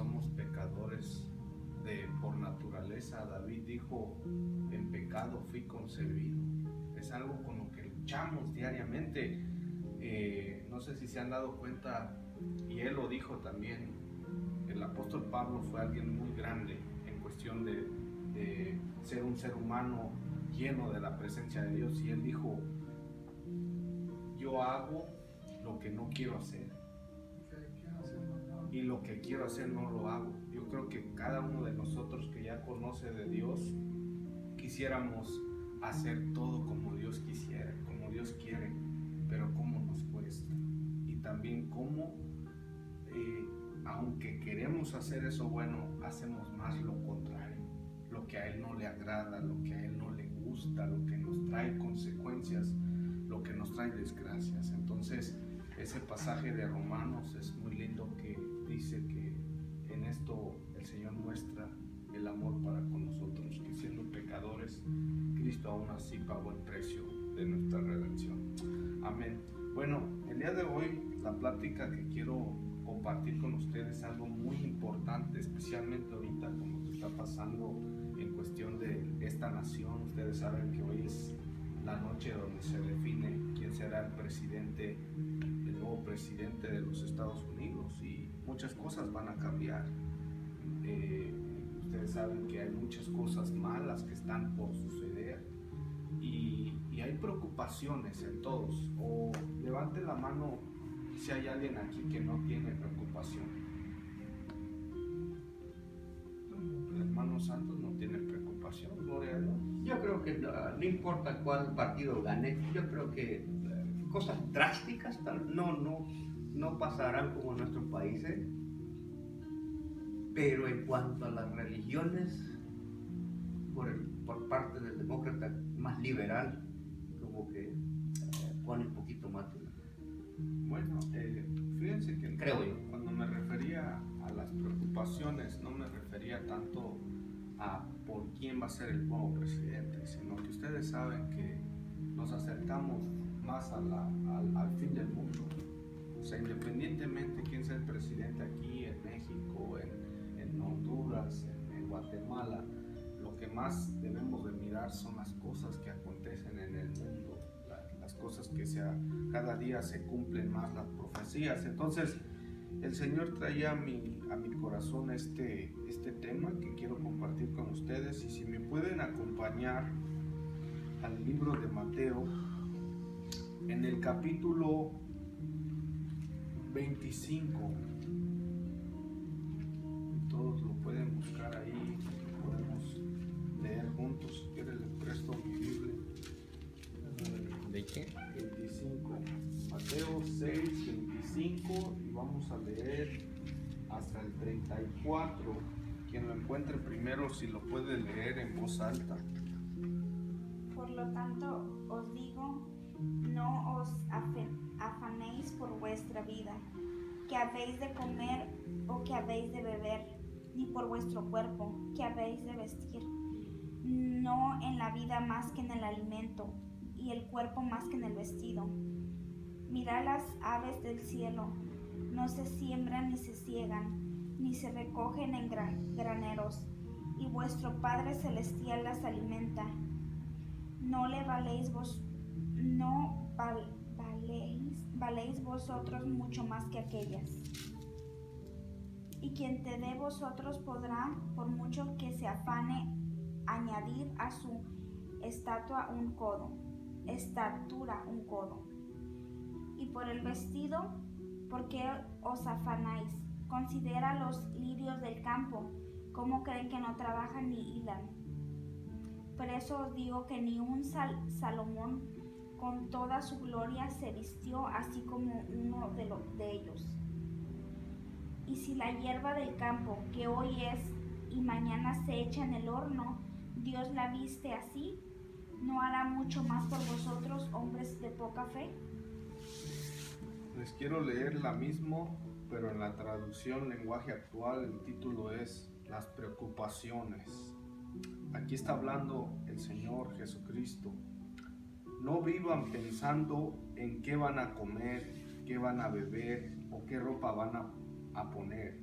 somos pecadores por naturaleza. David dijo: en pecado fui concebido. Es algo con lo que luchamos diariamente. No sé si se han dado cuenta, y él lo dijo también, el apóstol Pablo fue alguien muy grande en cuestión de ser un ser humano lleno de la presencia de Dios, y él dijo: yo hago lo que no quiero hacer, y lo que quiero hacer no lo hago. Yo creo que cada uno de nosotros que ya conoce de Dios, quisiéramos hacer todo como Dios quisiera, como Dios quiere, pero cómo nos cuesta. Y también cómo, aunque queremos hacer eso bueno, hacemos más lo contrario, lo que a Él no le agrada, lo que a Él no le gusta, lo que nos trae consecuencias, lo que nos trae desgracias. Entonces, ese pasaje de Romanos es muy lindo, que dice que en esto el Señor muestra el amor para con nosotros, que siendo pecadores, Cristo aún así pagó el precio de nuestra redención. Amén. Bueno, el día de hoy la plática que quiero compartir con ustedes es algo muy importante, especialmente ahorita con lo que está pasando en cuestión de esta nación. Ustedes saben que hoy es la noche donde se define quién será el presidente, el nuevo presidente de los Estados Unidos, y muchas cosas van a cambiar. Ustedes saben que hay muchas cosas malas que están por suceder, y hay preocupaciones en todos. O levante la mano si hay alguien aquí que no tiene preocupación. El hermano Santos no tiene preocupación, gloria a Dios. Yo creo que no importa cuál partido gane, yo creo que cosas drásticas no pasarán como en nuestros países, pero en cuanto a las religiones, por parte del demócrata más liberal, como que pone un poquito más de... Bueno, fíjense que creo yo, cuando me refería a las preocupaciones, no me refería tanto a por quién va a ser el nuevo presidente, sino que ustedes saben que nos acercamos más al fin del mundo. O sea, independientemente quién sea el presidente aquí en México, en Honduras, en Guatemala, lo que más debemos de mirar son las cosas que acontecen en el mundo, las cosas que cada día se cumplen más las profecías. Entonces, el Señor traía a mi corazón este tema que quiero compartir con ustedes, y si me pueden acompañar al libro de Mateo, en el capítulo 25, todos lo pueden buscar ahí, podemos leer juntos. Si quieren les presto mi Biblia. ¿De qué? 25, Mateo 6, 25, y vamos a leer hasta el 34. Quien lo encuentre primero, si lo puede leer en voz alta. Por lo tanto, os digo, no os afanéis por vuestra vida, que habéis de comer o que habéis de beber, ni por vuestro cuerpo, que habéis de vestir. No en la vida más que en el alimento, y el cuerpo más que en el vestido. Mirad las aves del cielo, no se siembran ni se siegan, ni se recogen en graneros, y vuestro Padre Celestial las alimenta. ¿No valéis vosotros mucho más que aquellas? Y quien te dé vosotros podrá, por mucho que se afane, añadir a su estatura un codo. Y por el vestido, ¿por qué os afanáis? Considera los lirios del campo, cómo creen que no trabajan ni hilan. Por eso os digo que ni un Salomón con toda su gloria se vistió así como uno de ellos. Y si la hierba del campo, que hoy es y mañana se echa en el horno, Dios la viste así, ¿no hará mucho más por vosotros, hombres de poca fe? Les quiero leer la misma, pero en la traducción lenguaje actual. El título es Las preocupaciones. Aquí está hablando el Señor Jesucristo. No vivan pensando en qué van a comer, qué van a beber o qué ropa van a poner.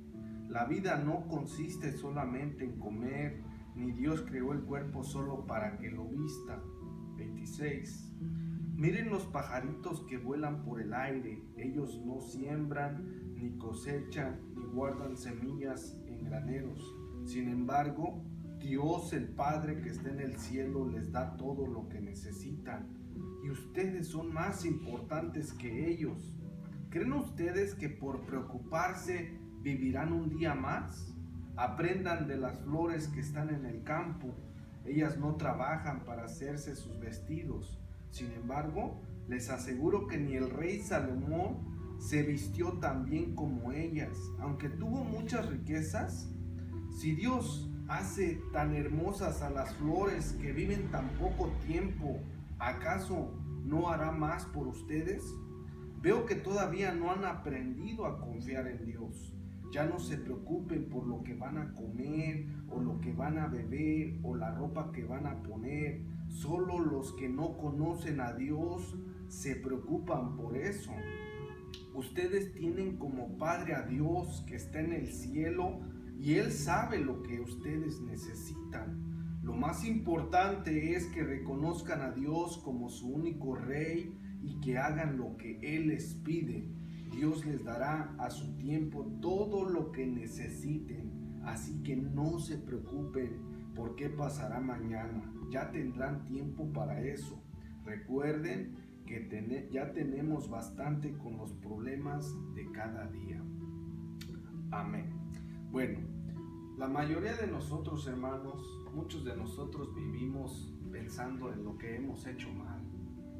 La vida no consiste solamente en comer, ni Dios creó el cuerpo solo para que lo vista. 26. Miren los pajaritos que vuelan por el aire. Ellos no siembran, ni cosechan, ni guardan semillas en graneros. Sin embargo, Dios el Padre que está en el cielo les da todo lo que necesitan. Y ustedes son más importantes que ellos. ¿Creen ustedes que por preocuparse vivirán un día más? Aprendan de las flores que están en el campo. Ellas no trabajan para hacerse sus vestidos. Sin embargo, les aseguro que ni el rey Salomón se vistió tan bien como ellas. Aunque tuvo muchas riquezas, si Dios hace tan hermosas a las flores que viven tan poco tiempo, ¿acaso no hará más por ustedes? Veo que todavía no han aprendido a confiar en Dios. Ya no se preocupen por lo que van a comer o lo que van a beber o la ropa que van a poner. Solo los que no conocen a Dios se preocupan por eso. Ustedes tienen como Padre a Dios que está en el cielo y Él sabe lo que ustedes necesitan. Lo más importante es que reconozcan a Dios como su único Rey y que hagan lo que Él les pide. Dios les dará a su tiempo todo lo que necesiten, así que no se preocupen por qué pasará mañana. Ya tendrán tiempo para eso. Recuerden que ya tenemos bastante con los problemas de cada día. Amén. Bueno, la mayoría de nosotros, hermanos, muchos de nosotros vivimos pensando en lo que hemos hecho mal,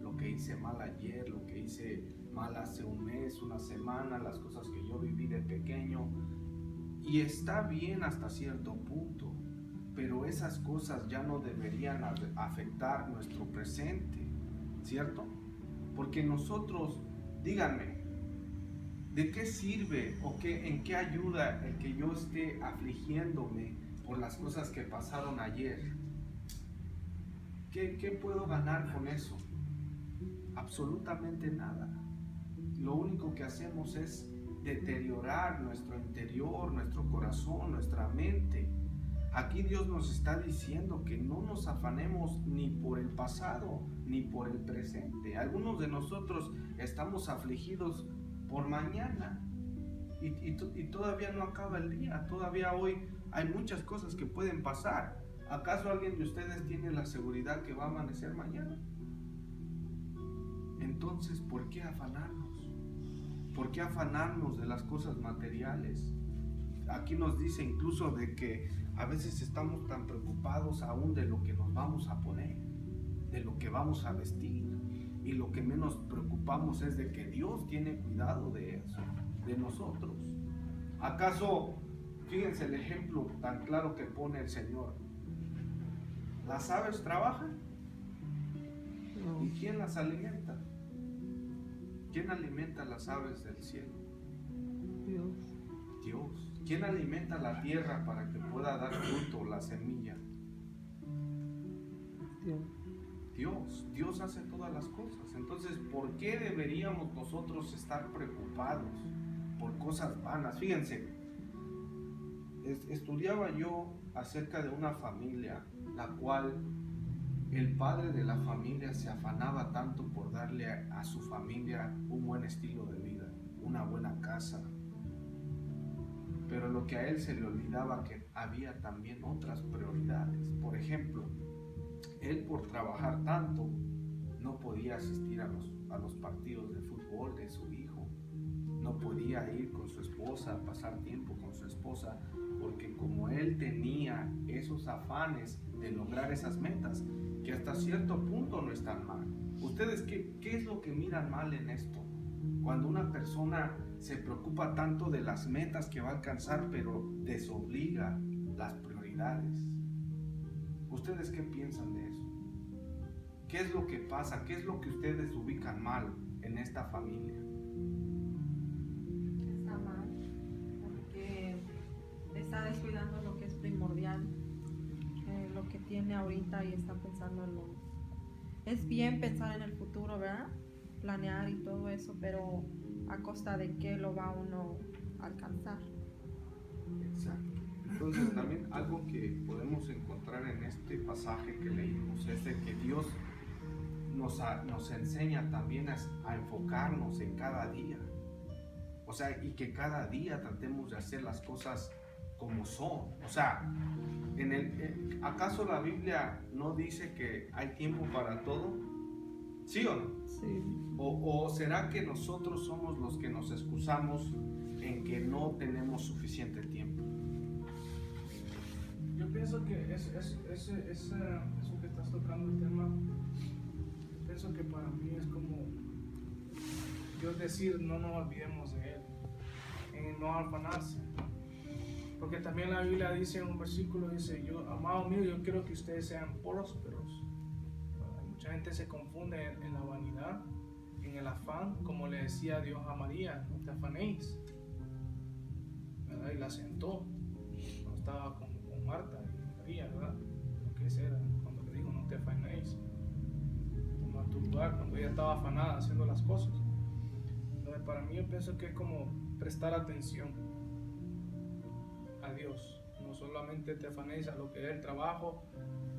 lo que hice mal ayer, lo que hice mal hace un mes, una semana, las cosas que yo viví de pequeño. Y está bien hasta cierto punto, pero esas cosas ya no deberían afectar nuestro presente, ¿cierto? Porque nosotros, díganme, ¿de qué sirve o en qué ayuda el que yo esté afligiéndome por las cosas que pasaron ayer? ¿Qué puedo ganar con eso? Absolutamente nada. Lo único que hacemos es deteriorar nuestro interior, nuestro corazón, nuestra mente. Aquí Dios nos está diciendo que no nos afanemos ni por el pasado ni por el presente. Algunos de nosotros estamos afligidos por mañana y todavía no acaba el día. Todavía hoy hay muchas cosas que pueden pasar. ¿Acaso alguien de ustedes tiene la seguridad que va a amanecer mañana? Entonces, ¿por qué afanarnos? ¿Por qué afanarnos de las cosas materiales? Aquí nos dice incluso de que a veces estamos tan preocupados aún de lo que nos vamos a poner, de lo que vamos a vestir, y lo que menos preocupamos es de que Dios tiene cuidado de eso, de nosotros. ¿Acaso, fíjense el ejemplo tan claro que pone el Señor? ¿Las aves trabajan? No. ¿Y quién las alimenta? ¿Quién alimenta las aves del cielo? Dios. Dios. ¿Quién alimenta la tierra para que pueda dar fruto la semilla? Dios. Dios hace todas las cosas. Entonces, ¿por qué deberíamos nosotros estar preocupados por cosas vanas? Fíjense, estudiaba yo acerca de una familia, la cual el padre de la familia se afanaba tanto por darle a su familia un buen estilo de vida, una buena casa, pero lo que a él se le olvidaba que había también otras prioridades. Por ejemplo, él por trabajar tanto no podía asistir a los partidos de fútbol de su hijo, no podía ir con su esposa, pasar tiempo con su esposa, porque como él tenía esos afanes de lograr esas metas, que hasta cierto punto no están mal. ¿Ustedes qué es lo que miran mal en esto? Cuando una persona se preocupa tanto de las metas que va a alcanzar, pero desobliga las prioridades. ¿Ustedes qué piensan de eso? ¿Qué es lo que pasa? ¿Qué es lo que ustedes ubican mal en esta familia? Está mal, porque está descuidando lo que es primordial, lo que tiene ahorita, y está pensando en lo... Es bien pensar en el futuro, ¿verdad? Planear y todo eso, pero ¿a costa de qué lo va uno a alcanzar? también algo que podemos encontrar en este pasaje que leímos es de que Dios nos enseña también a enfocarnos en cada día. O sea, y que cada día tratemos de hacer las cosas como son. O sea, ¿acaso la Biblia no dice que hay tiempo para todo? ¿Sí o no? Sí. ¿O será que nosotros somos los que nos excusamos en que no tenemos suficiente tiempo? Yo pienso que eso que estás tocando el tema, pienso que para mí es como Dios decir no nos olvidemos de Él, en no afanarse. Porque también la Biblia dice en un versículo, dice, amado mío, yo quiero que ustedes sean prósperos. Mucha gente se confunde en la vanidad, en el afán, como le decía Dios a María, no te afanéis, ¿verdad? Y la sentó cuando estaba con Marta y María, ¿verdad? Lo que ese era, cuando le dijo no te afanéis, toma tu lugar, cuando ella estaba afanada haciendo las cosas. Entonces para mí yo pienso que es como prestar atención a Dios, no solamente te afanéis a lo que es el trabajo,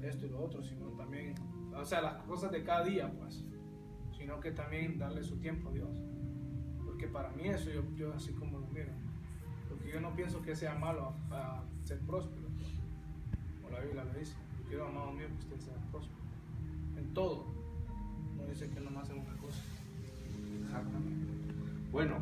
esto y lo otro, sino también, o sea, las cosas de cada día, pues, sino que también darle su tiempo a Dios, porque para mí eso yo así como lo miro, porque yo no pienso que sea malo a ser próspero, como la Biblia lo dice. Yo quiero, amado mío, que usted sea próspero en todo, no dice que nomás en una cosa. Exactamente. Bueno,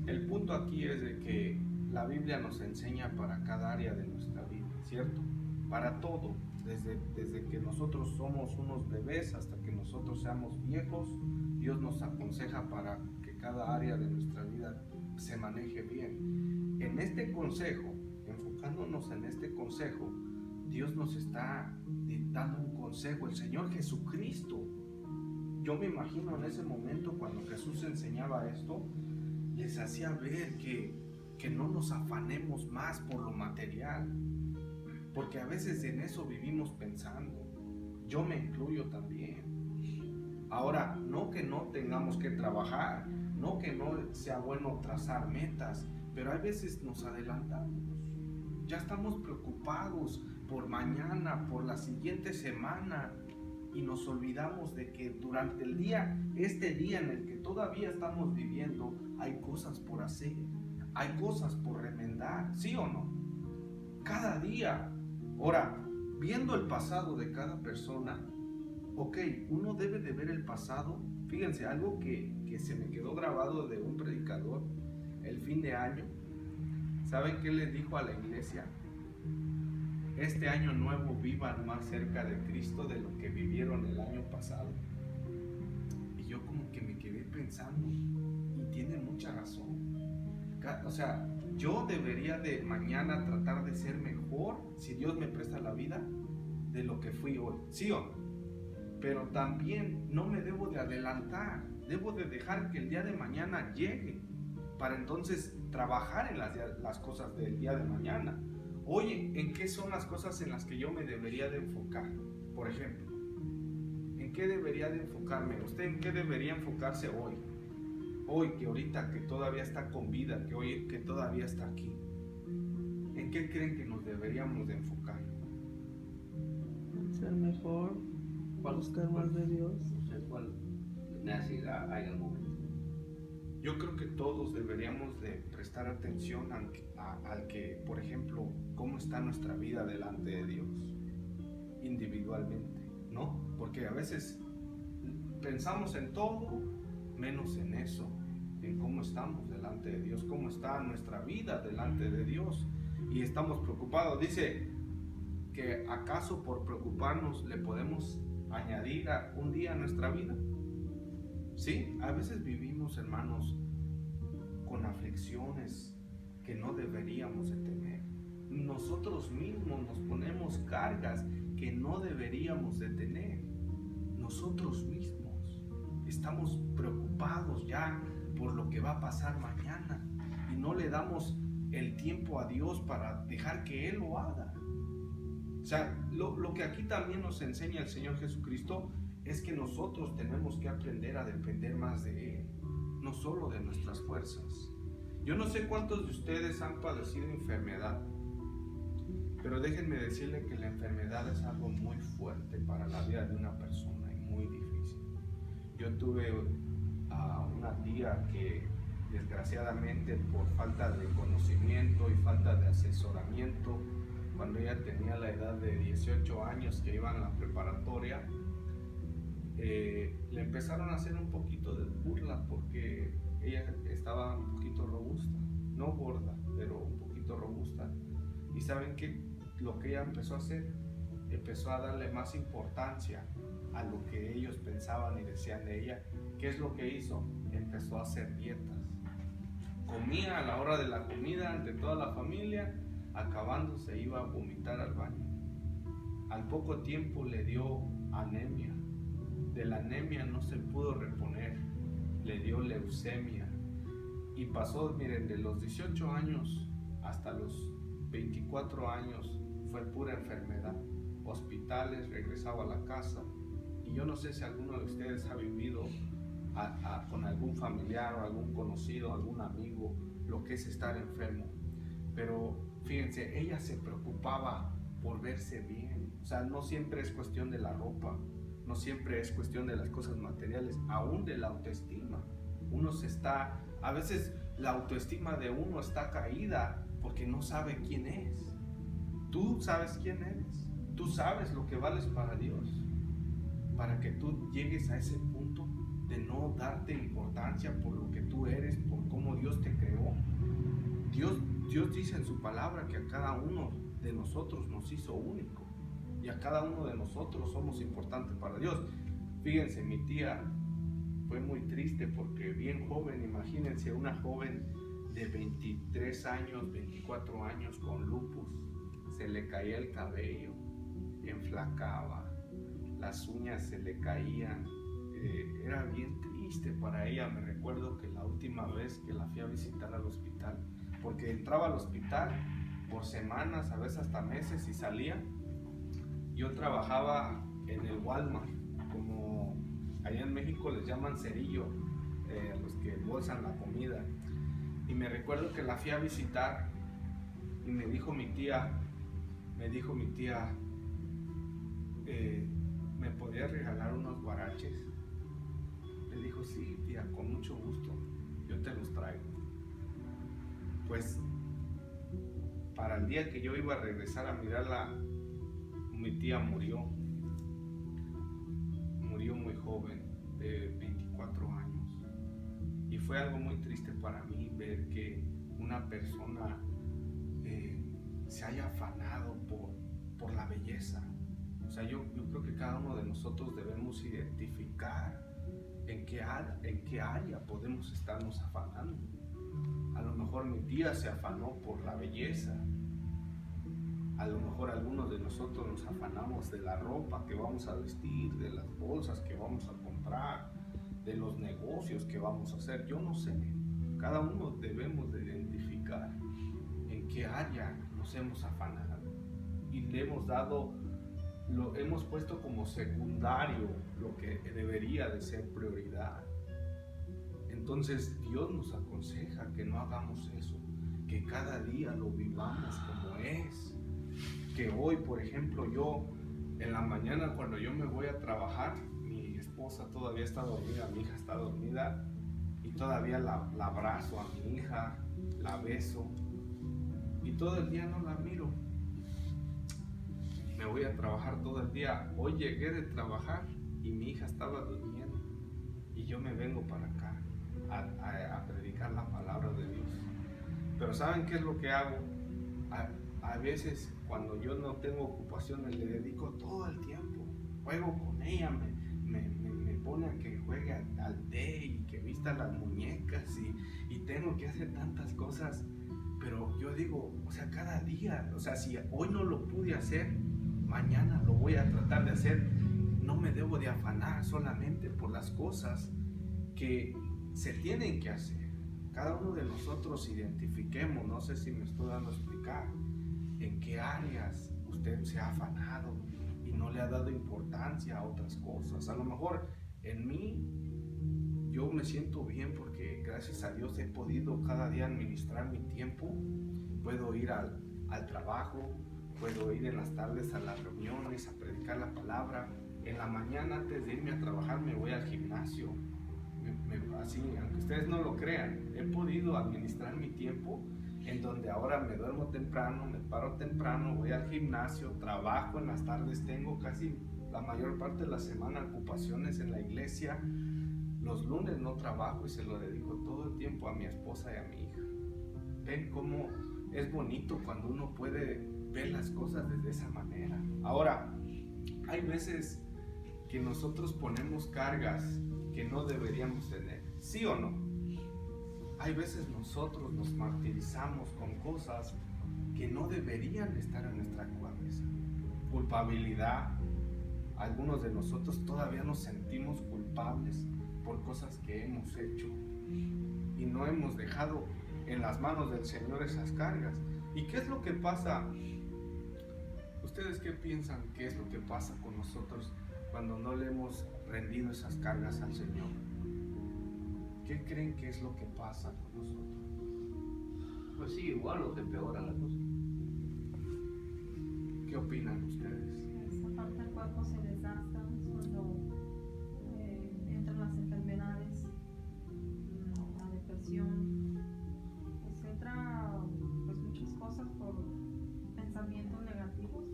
el punto aquí es de que la Biblia nos enseña para cada área de nuestra vida, ¿cierto? Para todo, desde que nosotros somos unos bebés hasta que nosotros seamos viejos, Dios nos aconseja para que cada área de nuestra vida se maneje bien. En este consejo, enfocándonos en este consejo, Dios nos está dando un consejo, el Señor Jesucristo. Yo me imagino en ese momento cuando Jesús enseñaba esto, les hacía ver que no nos afanemos más por lo material, porque a veces en eso vivimos pensando. Yo me incluyo también. Ahora, no que no tengamos que trabajar, no que no sea bueno trazar metas, pero a veces nos adelantamos. Ya estamos preocupados por mañana, por la siguiente semana, y nos olvidamos de que durante el día, este día en el que todavía estamos viviendo, hay cosas por hacer, hay cosas por remendar, ¿sí o no? Cada día. Ahora, viendo el pasado de cada persona, ok, uno debe de ver el pasado. Fíjense, algo que se me quedó grabado de un predicador el fin de año. ¿Saben qué le dijo a la iglesia? Este año nuevo vivan más cerca de Cristo de lo que vivieron el año pasado. Y yo como que me quedé pensando, y tiene mucha razón. O sea, yo debería de mañana tratar de ser mejor, si Dios me presta la vida, de lo que fui hoy, ¿sí o no? Pero también no me debo de adelantar, debo de dejar que el día de mañana llegue, para entonces trabajar en las cosas del día de mañana. Oye, ¿en qué son las cosas en las que yo me debería de enfocar? Por ejemplo, ¿en qué debería de enfocarme? ¿Usted en qué debería enfocarse hoy? Hoy, que ahorita que todavía está con vida, que hoy que todavía está aquí. ¿En qué creen que nos deberíamos de enfocar? Ser mejor, buscar más de Dios. No sé cuál necesidad hay en el momento. Yo creo que todos deberíamos de prestar atención al que, por ejemplo, cómo está nuestra vida delante de Dios, individualmente, ¿no? Porque a veces pensamos en todo, menos en eso, en cómo estamos delante de Dios, cómo está nuestra vida delante de Dios, y estamos preocupados. Dice que acaso por preocuparnos le podemos añadir un día a nuestra vida. Sí, a veces vivimos, hermanos, con aflicciones que no deberíamos de tener. Nosotros mismos nos ponemos cargas que no deberíamos de tener. Nosotros mismos estamos preocupados ya por lo que va a pasar mañana y no le damos el tiempo a Dios para dejar que Él lo haga. O sea, lo que aquí también nos enseña el Señor Jesucristo es que nosotros tenemos que aprender a depender más de Él, no solo de nuestras fuerzas. Yo no sé cuántos de ustedes han padecido enfermedad, Pero déjenme decirle que la enfermedad es algo muy fuerte para la vida de una persona y muy difícil. Yo tuve a una tía que desgraciadamente por falta de conocimiento y falta de asesoramiento, cuando ella tenía la edad de 18 años que iba en la preparatoria, le empezaron a hacer un poquito de burla porque ella estaba un poquito robusta, no gorda, pero un poquito robusta. Y saben que lo que ella empezó a hacer, empezó a darle más importancia a lo que ellos pensaban y decían de ella. ¿Qué es lo que hizo? Empezó a hacer dietas. Comía a la hora de la comida ante toda la familia, acabando se iba a vomitar al baño. Al poco tiempo le dio anemia. De la anemia no se pudo reponer, le dio leucemia. Y pasó, miren, de los 18 años hasta los 24 años fue pura enfermedad. Hospitales, regresaba a la casa. Y yo no sé si alguno de ustedes ha vivido con algún familiar o algún conocido, algún amigo, lo que es estar enfermo. Pero fíjense, ella se preocupaba por verse bien. O sea, no siempre es cuestión de la ropa, no siempre es cuestión de las cosas materiales, aún de la autoestima. A veces la autoestima de uno está caída porque no sabe quién es. Tú sabes quién eres, tú sabes lo que vales para Dios. Para que tú llegues a ese punto de no darte importancia por lo que tú eres, por cómo Dios te creó. Dios dice en su palabra que a cada uno de nosotros nos hizo único y a cada uno de nosotros somos importantes para Dios. Fíjense, mi tía fue muy triste porque bien joven, imagínense una joven de 23 años, 24 años con lupus, se le caía el cabello, enflacaba, las uñas se le caían, era bien triste para ella. Me recuerdo que la última vez que la fui a visitar al hospital, porque entraba al hospital por semanas, a veces hasta meses, y salía. Yo trabajaba en el Walmart, como allá en México les llaman cerillo, a los que bolsan la comida. Y me recuerdo que la fui a visitar y me dijo mi tía, ¿me podías regalar unos guaraches? Le dijo, sí, tía, con mucho gusto, yo te los traigo. Pues para el día que yo iba a regresar a mirarla, mi tía murió muy joven, de 24 años. Y fue algo muy triste para mí ver que una persona se haya afanado por la belleza. O sea, yo creo que cada uno de nosotros debemos identificar en qué área podemos estarnos afanando. A lo mejor mi tía se afanó por la belleza. A lo mejor algunos de nosotros nos afanamos de la ropa que vamos a vestir, de las bolsas que vamos a comprar, de los negocios que vamos a hacer. Yo no sé. Cada uno debemos de identificar en qué área nos hemos afanado y le lo hemos puesto como secundario lo que debería de ser prioridad. Entonces Dios nos aconseja que no hagamos eso, que cada día lo vivamos como es. Que hoy, por ejemplo, yo en la mañana cuando yo me voy a trabajar, mi esposa todavía está dormida, mi hija está dormida, y todavía la abrazo a mi hija, la beso, y todo el día no la miro. Me voy a trabajar todo el día. Hoy llegué de trabajar y mi hija estaba durmiendo, y yo me vengo para acá a predicar la palabra de Dios. Pero ¿saben qué es lo que hago? A veces cuando yo no tengo ocupaciones le dedico todo el tiempo, juego con ella, me pone a que juegue al té y que vista las muñecas y tengo que hacer tantas cosas. Pero yo digo, o sea, cada día, o sea, si hoy no lo pude hacer, mañana lo voy a tratar de hacer. No me debo de afanar solamente por las cosas que se tienen que hacer. Cada uno de nosotros identifiquemos, no sé si me estoy dando a explicar, en qué áreas usted se ha afanado y no le ha dado importancia a otras cosas. A lo mejor en mí yo me siento bien porque gracias a Dios he podido cada día administrar mi tiempo. Puedo ir al trabajo, puedo ir en las tardes a las reuniones, a predicar la palabra. En la mañana antes de irme a trabajar me voy al gimnasio. Así, aunque ustedes no lo crean, he podido administrar mi tiempo en donde ahora me duermo temprano, me paro temprano, voy al gimnasio, trabajo en las tardes, tengo casi la mayor parte de la semana ocupaciones en la iglesia. Los lunes no trabajo y se lo dedico todo el tiempo a mi esposa y a mi hija. Ven cómo es bonito cuando uno puede ver las cosas desde esa manera. Ahora, hay veces que nosotros ponemos cargas que no deberíamos tener, ¿sí o no? Hay veces nosotros nos martirizamos con cosas que no deberían estar en nuestra cabeza. Culpabilidad. Algunos de nosotros todavía nos sentimos culpables por cosas que hemos hecho y no hemos dejado en las manos del Señor esas cargas. ¿Y qué es lo que pasa? ¿Ustedes qué piensan que es lo que pasa con nosotros cuando no le hemos rendido esas cargas al Señor? ¿Qué creen que es lo que pasa con nosotros? Pues sí, igual o te empeora la cosa. ¿Qué opinan ustedes? Esta parte del cuerpo se desgasta, es cuando entran las enfermedades, la depresión, etcétera, pues muchas cosas por pensamientos negativos.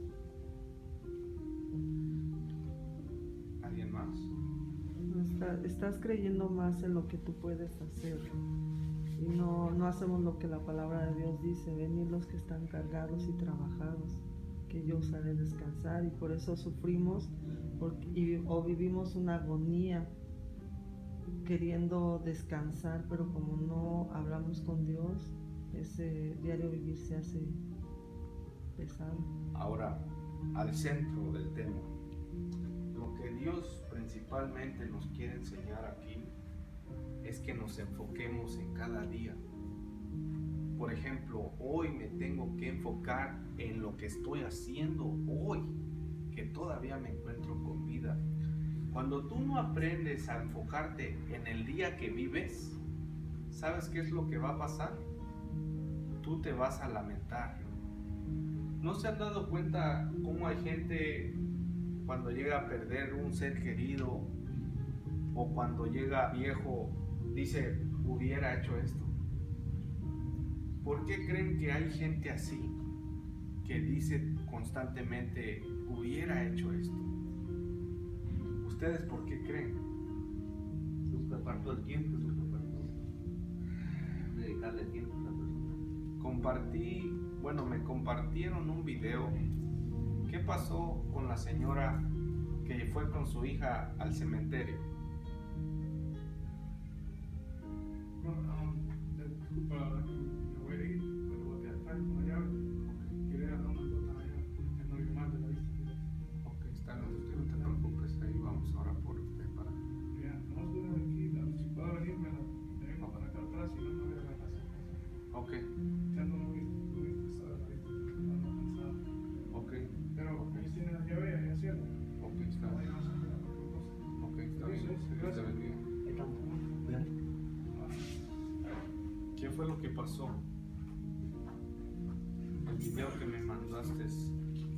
¿Alguien más? Estás creyendo más en lo que tú puedes hacer y no hacemos lo que la palabra de Dios dice: venid los que están cargados y trabajados, que yo os haré descansar. Y por eso sufrimos o vivimos una agonía queriendo descansar, pero como no hablamos con Dios, ese diario vivir se hace pesado. Ahora, al centro del tema, lo que Dios principalmente nos quiere enseñar aquí es que nos enfoquemos en cada día. Por ejemplo, hoy me tengo que enfocar en lo que estoy haciendo hoy, que todavía me encuentro con vida. Cuando tú no aprendes a enfocarte en el día que vives, ¿sabes qué es lo que va a pasar? Tú te vas a lamentar. ¿No se han dado cuenta cómo hay gente cuando llega a perder un ser querido o cuando llega viejo dice, hubiera hecho esto? ¿Por qué creen que hay gente así que dice constantemente, hubiera hecho esto? ¿Ustedes por qué creen? Nunca apartó el tiempo, nunca apartó dedicarle tiempo a la persona. Me compartieron un video. ¿Qué pasó con la señora que fue con su hija al cementerio? Disculpa, la verdad que me voy a ir, pero voy a atrás con la llave. Quiero ir a dar unas gotas allá, que no hay más de la vista. Ok, está bien, no te preocupes, ahí vamos ahora por usted para... Ya, no estoy aquí, si puedo venir, me vengo para acá atrás, si no, no voy a la casa. Ok, Ya no lo he visto, la vista, ando cansado. ok, Pero ahí tiene la llave, ahí cierto. ok, está Ahí bien. vas a hacer cualquier cosa. Ok, está bien, Sí, que Dios te gracias. bendiga. ¿Qué fue lo que pasó? El video que me mandaste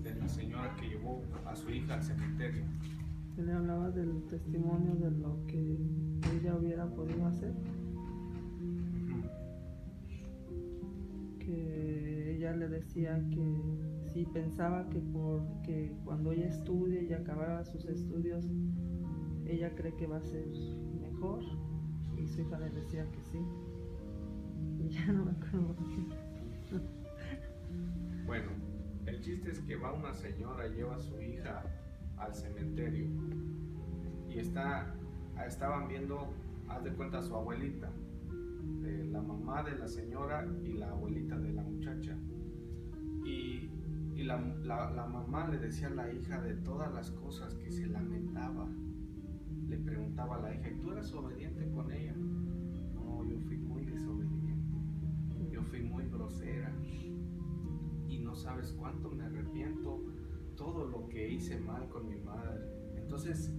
de la señora que llevó a su hija al cementerio. Él le hablaba del testimonio de lo que ella hubiera podido hacer, que ella le decía que si pensaba que porque cuando ella estudie y acabara sus estudios, ella cree que va a ser mejor, y su hija le decía que sí, y ya no me acuerdo por qué. Bueno, el chiste es que va una señora, lleva a su hija al cementerio y estaban viendo, haz de cuenta, a su abuelita, la mamá de la señora y la abuelita de la muchacha. Y la mamá le decía a la hija de todas las cosas que se lamentaba. Le preguntaba a la hija, ¿y tú eras obediente con ella? No, yo fui muy desobediente, yo fui muy grosera y no sabes cuánto me arrepiento todo lo que hice mal con mi madre. Entonces,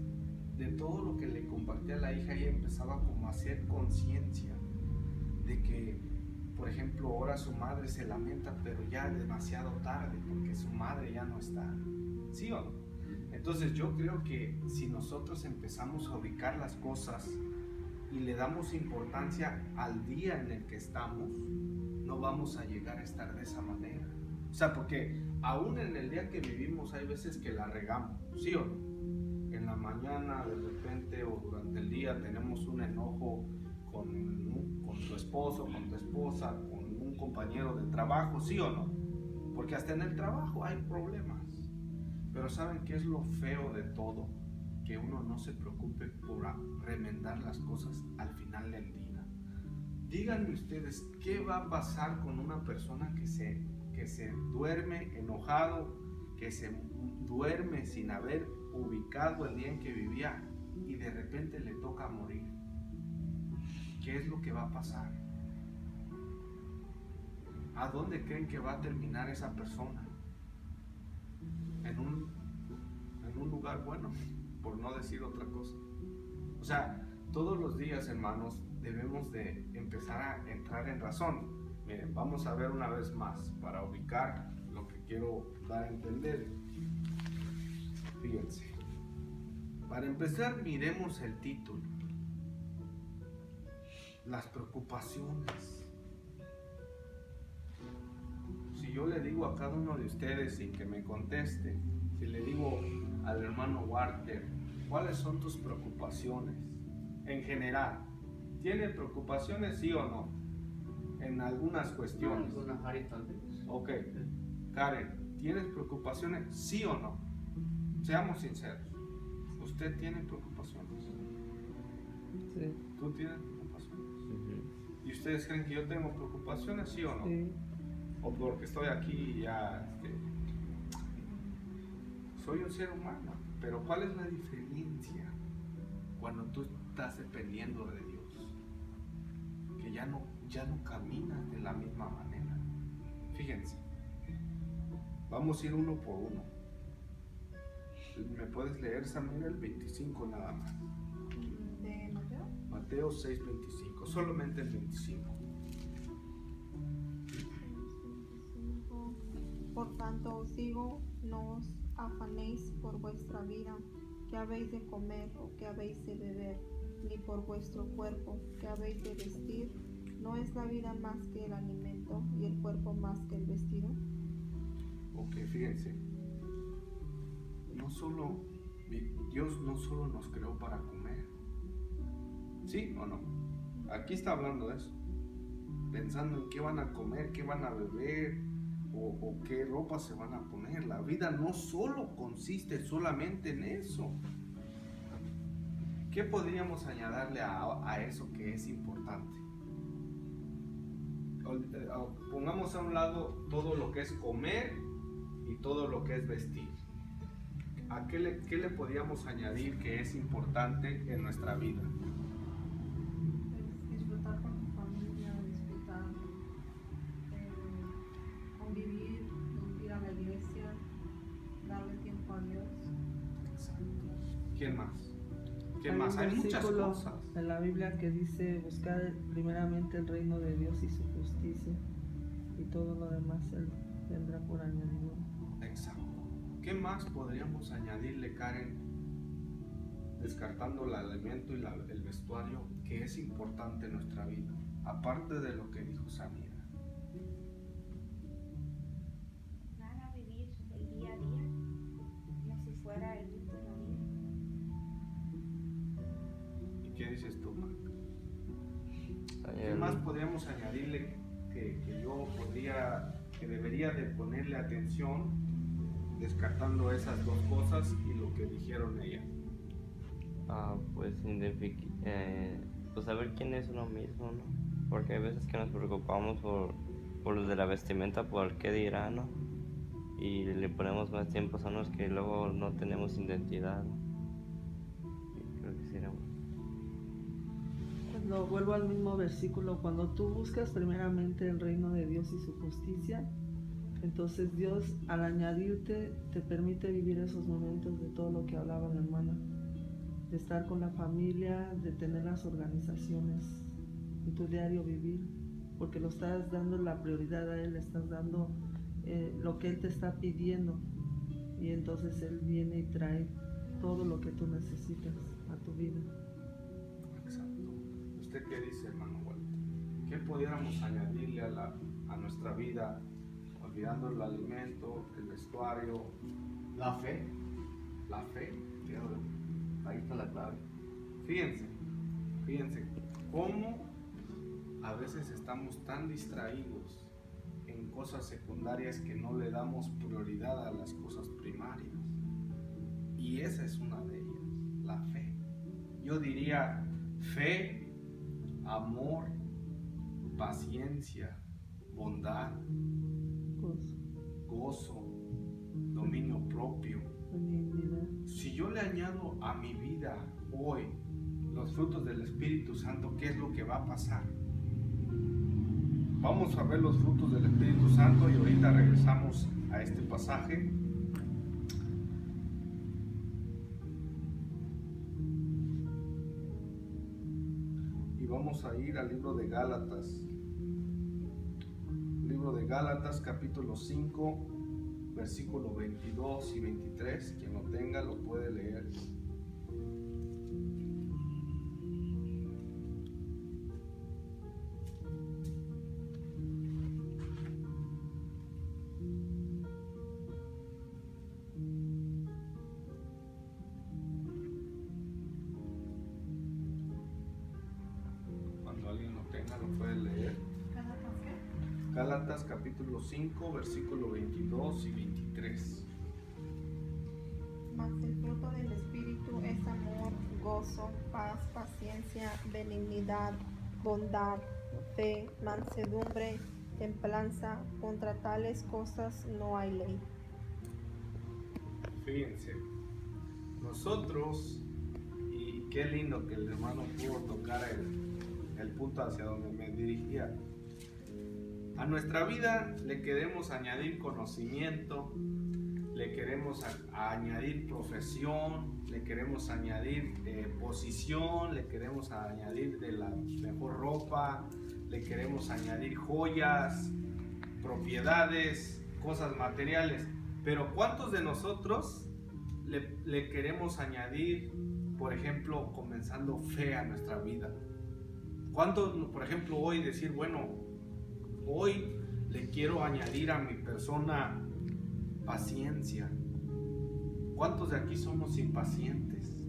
de todo lo que le compartí a la hija, ella empezaba como a hacer conciencia de que por ejemplo, ahora su madre se lamenta, pero ya demasiado tarde, porque su madre ya no está. ¿Sí o no? Entonces yo creo que si nosotros empezamos a ubicar las cosas y le damos importancia al día en el que estamos, no vamos a llegar a estar de esa manera. O sea, porque aún en el día que vivimos hay veces que la regamos, ¿sí o no? En la mañana de repente o durante el día tenemos un enojo con tu esposo, con tu esposa, con un compañero de trabajo, ¿sí o no? Porque hasta en el trabajo hay problemas. Pero ¿saben qué es lo feo de todo? Que uno no se preocupe por remendar las cosas al final del día. Díganme ustedes, ¿qué va a pasar con una persona que se duerme enojado, que se duerme sin haber ubicado el día en que vivía y de repente le toca morir? ¿Qué es lo que va a pasar? ¿A dónde creen que va a terminar esa persona? En un lugar bueno, por no decir otra cosa. O sea, todos los días, hermanos, debemos de empezar a entrar en razón. Miren, vamos a ver una vez más para ubicar lo que quiero dar a entender. Fíjense. Para empezar, miremos el título. Las preocupaciones. Si yo le digo a cada uno de ustedes sin que me conteste, si le digo al hermano Walter, ¿cuáles son tus preocupaciones? En general, ¿tiene preocupaciones, sí o no? En algunas cuestiones. Algunas áreas tal vez. Ok. Karen, ¿tienes preocupaciones, sí o no? Seamos sinceros. ¿Usted tiene preocupaciones? Sí. ¿Tú tienes preocupaciones? ¿Y ustedes creen que yo tengo preocupaciones, sí o no? Sí. O porque estoy aquí y ya soy un ser humano, pero ¿cuál es la diferencia cuando tú estás dependiendo de Dios? Que ya no caminas de la misma manera. Fíjense, vamos a ir uno por uno. ¿Me puedes leer, Samuel, el 25 nada más? ¿De Mateo? Mateo 6:25, solamente el 25. Por tanto os digo, no os afanéis por vuestra vida, que habéis de comer o que habéis de beber, ni por vuestro cuerpo, que habéis de vestir. ¿No es la vida más que el alimento y el cuerpo más que el vestido? Ok, fíjense. Dios no solo nos creó para comer. ¿Sí o no? Aquí está hablando de eso. Pensando en qué van a comer, qué van a beber o qué ropa se van a poner. La vida no solo consiste solamente en eso. ¿Qué podríamos añadirle a eso que es importante? Pongamos a un lado todo lo que es comer y todo lo que es vestir. ¿Qué le podríamos añadir que es importante en nuestra vida? Disfrutar con tu familia, disfrutar, convivir, ir a la iglesia, darle tiempo a Dios. Exacto. ¿Quién más? ¿Quién Hay más? un Hay muchas versículo cosas. en la Biblia que dice buscar primeramente el reino de Dios y su justicia, y todo lo demás Él vendrá por añadidura. Exacto. ¿Qué más podríamos añadirle, Karen, descartando el alimento y el vestuario, que es importante en nuestra vida, aparte de lo que dijo Samira? Nada, vivir el día a día como si fuera el último día. ¿Y qué dices tú, Mark? ¿Qué Ayer, más podríamos añadirle que debería de ponerle atención, descartando esas dos cosas y lo que dijeron ellas? pues saber quién es uno mismo, ¿no? Porque hay veces que nos preocupamos por los de la vestimenta, por qué dirán, ¿no? Y le ponemos más tiempo a los que luego no tenemos identidad, ¿no? Y creo que sería bueno. Cuando vuelvo al mismo versículo, cuando tú buscas primeramente el reino de Dios y su justicia, entonces Dios al añadirte te permite vivir esos momentos de todo lo que hablaba la hermana, de estar con la familia, de tener las organizaciones en tu diario vivir, porque lo estás dando la prioridad a Él, le estás dando lo que Él te está pidiendo, y entonces Él viene y trae todo lo que tú necesitas a tu vida. Exacto. ¿Usted qué dice, hermano Walter? ¿Qué pudiéramos añadirle a nuestra vida, olvidando el alimento, el vestuario, La fe, la fe? ahí está la clave. Fíjense cómo a veces estamos tan distraídos en cosas secundarias que no le damos prioridad a las cosas primarias. Y esa es una de ellas, la fe. Yo diría fe, amor, paciencia, bondad, gozo, dominio propio. Benignidad. Si yo le añado a mi vida hoy los frutos del Espíritu Santo, ¿qué es lo que va a pasar? Vamos a ver los frutos del Espíritu Santo y ahorita regresamos a este pasaje. Y vamos a ir al libro de Gálatas. Libro de Gálatas, capítulo 5, versículo 22 y 23. Quien lo tenga lo puede leer. Cuando alguien lo tenga lo puede leer. Gálatas capítulo 5, versículo 22 y 23. Mas el fruto del Espíritu es amor, gozo, paz, paciencia, benignidad, bondad, fe, mansedumbre, templanza. Contra tales cosas no hay ley. Fíjense, nosotros, y qué lindo que el hermano pudo tocar el punto hacia donde me dirigía. A nuestra vida le queremos añadir conocimiento, le queremos añadir profesión, le queremos añadir posición, le queremos añadir de la mejor ropa, le queremos añadir joyas, propiedades, cosas materiales. Pero ¿cuántos de nosotros le queremos añadir, por ejemplo, comenzando fe a nuestra vida? ¿Cuántos, por ejemplo, hoy decir, bueno, hoy le quiero añadir a mi persona paciencia? ¿Cuántos de aquí somos impacientes?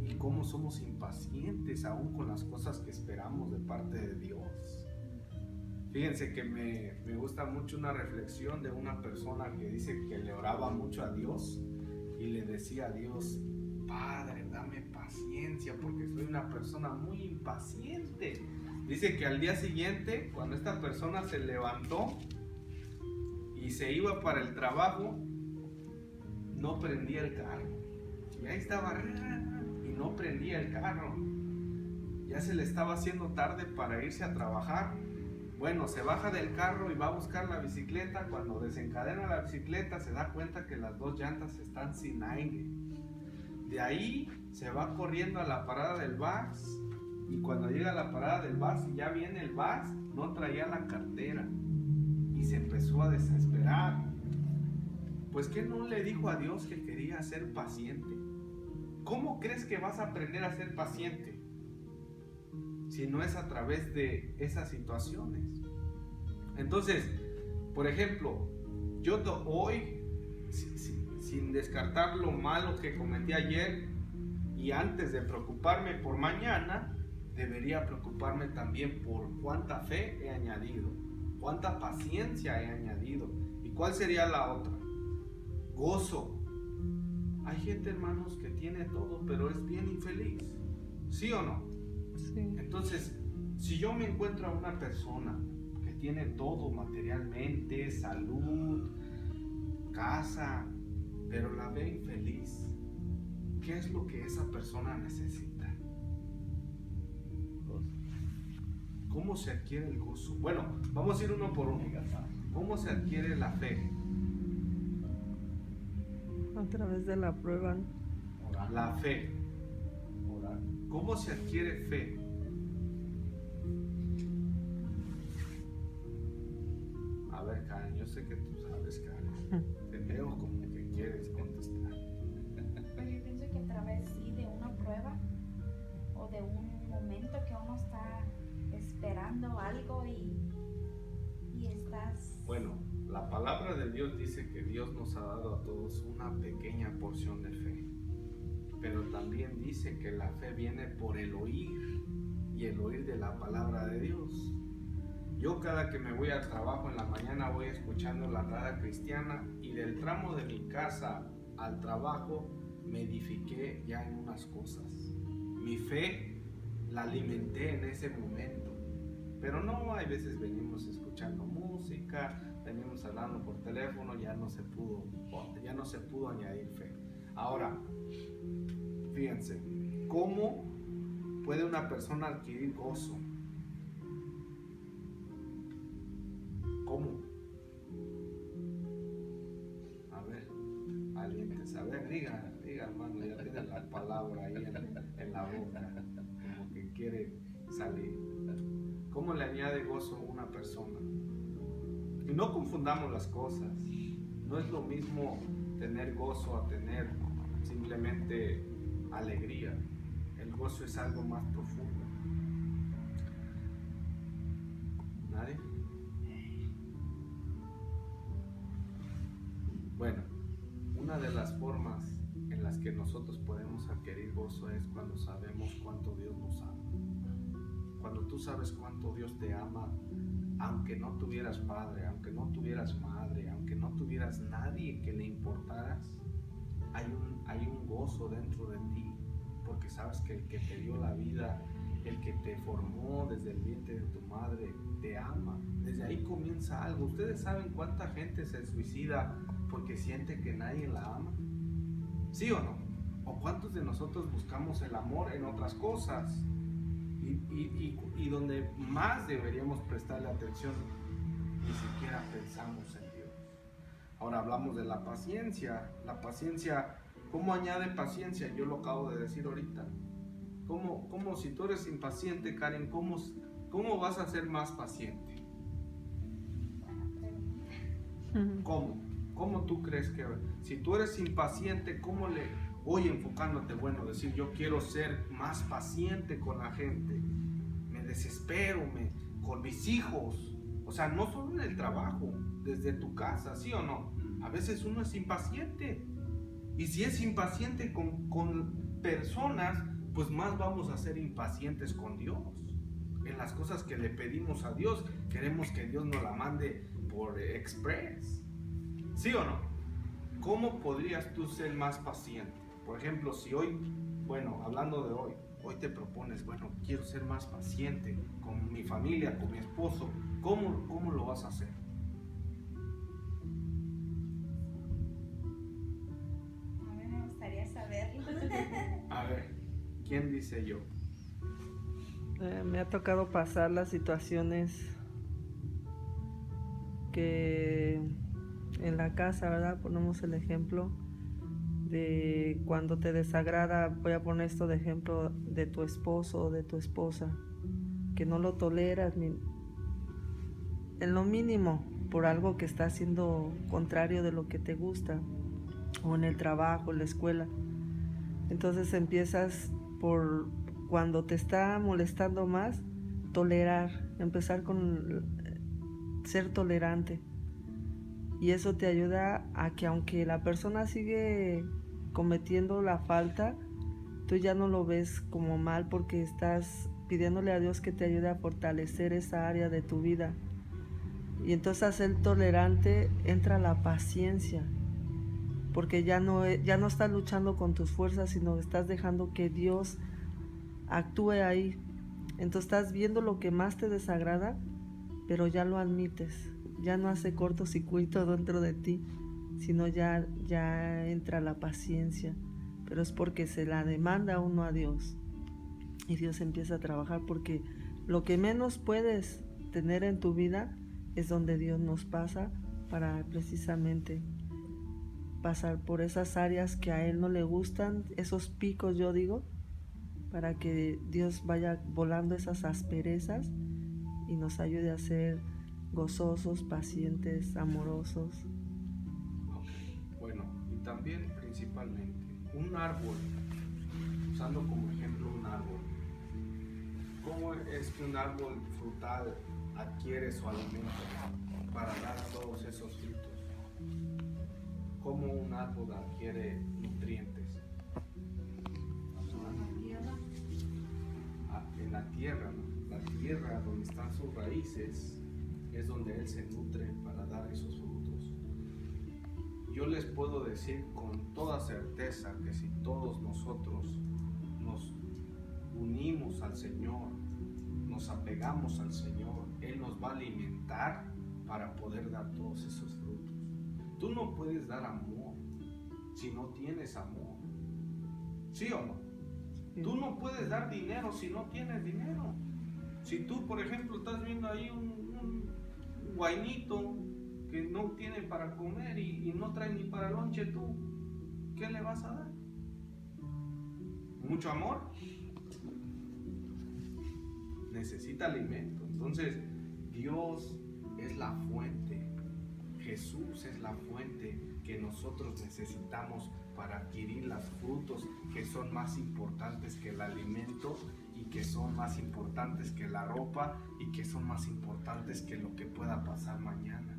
¿Y cómo somos impacientes aún con las cosas que esperamos de parte de Dios? Fíjense que me gusta mucho una reflexión de una persona que dice que le oraba mucho a Dios y le decía a Dios: Padre, dame paciencia porque soy una persona muy impaciente. Dice que al día siguiente, cuando esta persona se levantó y se iba para el trabajo, no prendía el carro. Y ahí estaba, y no prendía el carro. Ya se le estaba haciendo tarde para irse a trabajar. Bueno, se baja del carro y va a buscar la bicicleta. Cuando desencadena la bicicleta, se da cuenta que las dos llantas están sin aire. De ahí se va corriendo a la parada del bus. Y cuando llega a la parada del bus y ya viene el bus, no traía la cartera y se empezó a desesperar. Pues ¿qué no le dijo a Dios que quería ser paciente? ¿Cómo crees que vas a aprender a ser paciente si no es a través de esas situaciones? Entonces, por ejemplo, yo hoy, sin descartar lo malo que cometí ayer y antes de preocuparme por mañana, debería preocuparme también por cuánta fe he añadido, cuánta paciencia he añadido. ¿Y cuál sería la otra? Gozo. Hay gente, hermanos, que tiene todo, pero es bien infeliz. ¿Sí o no? Sí. Entonces, si yo me encuentro a una persona que tiene todo materialmente, salud, casa, pero la ve infeliz, ¿qué es lo que esa persona necesita? ¿Cómo se adquiere el gozo? Bueno, vamos a ir uno por uno. ¿Cómo se adquiere la fe? A través de la prueba. La fe. ¿Cómo se adquiere fe? ver, Karen, yo sé que tú sabes, Karen. Te veo como que quieres contestar. Pero yo pienso que a través sí de una prueba o de un momento que uno está esperando algo y estás... Bueno, la palabra de Dios dice que Dios nos ha dado a todos una pequeña porción de fe. Pero también dice que la fe viene por el oír y el oír de la palabra de Dios. Yo cada que me voy al trabajo en la mañana voy escuchando la radio cristiana y del tramo de mi casa al trabajo me edifiqué ya en unas cosas. Mi fe la alimenté en ese momento. Pero no, hay veces venimos escuchando música, venimos hablando por teléfono, ya no se pudo añadir fe. Ahora, fíjense, ¿cómo puede una persona adquirir gozo? ¿Cómo? A ver, alguien te sabe, diga hermano, ya tiene la palabra ahí en la boca, como que quiere salir. ¿Cómo le añade gozo a una persona? Y no confundamos las cosas. No es lo mismo tener gozo a tener simplemente alegría. El gozo es algo más profundo. ¿Nadie? Bueno, una de las formas en las que nosotros podemos adquirir gozo es cuando sabemos cuánto Dios nos ama. Cuando tú sabes cuánto Dios te ama, aunque no tuvieras padre, aunque no tuvieras madre, aunque no tuvieras nadie que le importaras, hay un gozo dentro de ti, porque sabes que el que te dio la vida, el que te formó desde el vientre de tu madre, te ama. Desde ahí comienza algo. ¿Ustedes saben cuánta gente se suicida porque siente que nadie la ama? ¿Sí o no? ¿O cuántos de nosotros buscamos el amor en otras cosas? Y donde más deberíamos prestarle atención, ni siquiera pensamos en Dios. Ahora hablamos de la paciencia. La paciencia, ¿cómo añade paciencia? Yo lo acabo de decir ahorita. ¿Cómo si tú eres impaciente, Karen, cómo vas a ser más paciente? ¿Cómo tú crees que, si tú eres impaciente, cómo le... Hoy enfocándote, decir yo quiero ser más paciente con la gente, me desespero con mis hijos, o sea, no solo en el trabajo, desde tu casa, ¿sí o no? A veces uno es impaciente, y si es impaciente con personas, pues más vamos a ser impacientes con Dios. En las cosas que le pedimos a Dios, queremos que Dios nos la mande por express, ¿sí o no? ¿Cómo podrías tú ser más paciente? Por ejemplo, si hoy, hablando de hoy te propones, quiero ser más paciente con mi familia, con mi esposo, ¿cómo lo vas a hacer? A mí me gustaría saberlo. A ver, ¿quién dice yo? Me ha tocado pasar las situaciones que en la casa, ¿verdad? Ponemos el ejemplo de cuando te desagrada, voy a poner esto de ejemplo, de tu esposo o de tu esposa, que no lo toleras ni en lo mínimo por algo que está haciendo contrario de lo que te gusta, o en el trabajo, en la escuela. Entonces empiezas por, cuando te está molestando más, tolerar, empezar con ser tolerante. Y eso te ayuda a que aunque la persona sigue cometiendo la falta, tú ya no lo ves como mal porque estás pidiéndole a Dios que te ayude a fortalecer esa área de tu vida. Y entonces al ser tolerante entra la paciencia, porque ya no estás luchando con tus fuerzas, sino estás dejando que Dios actúe ahí. Entonces estás viendo lo que más te desagrada, pero ya lo admites. Ya no hace cortocircuito dentro de ti, sino ya entra la paciencia, pero es porque se la demanda uno a Dios y Dios empieza a trabajar, porque lo que menos puedes tener en tu vida es donde Dios nos pasa para precisamente pasar por esas áreas que a Él no le gustan, esos picos, yo digo, para que Dios vaya volando esas asperezas y nos ayude a ser gozosos, pacientes, amorosos. Ok, bueno, y también principalmente un árbol, usando como ejemplo un árbol. ¿Cómo es que un árbol frutal adquiere su alimento para dar todos esos frutos? ¿Cómo un árbol adquiere nutrientes? En la tierra, ¿no? La tierra donde están sus raíces es donde él se nutre para dar esos frutos. Yo les puedo decir con toda certeza que si todos nosotros nos unimos al Señor, nos apegamos al Señor, Él nos va a alimentar para poder dar todos esos frutos. Tú no puedes dar amor si no tienes amor. ¿Sí o no? Tú no puedes dar dinero si no tienes dinero. Si tú, por ejemplo, estás viendo ahí un guainito que no tiene para comer y no trae ni para lonche, tú, ¿qué le vas a dar? ¿Mucho amor? Necesita alimento. Entonces, Dios es la fuente. Jesús es la fuente que nosotros necesitamos para adquirir los frutos que son más importantes que el alimento y que son más importantes que la ropa y que son más importantes que lo que pueda pasar mañana.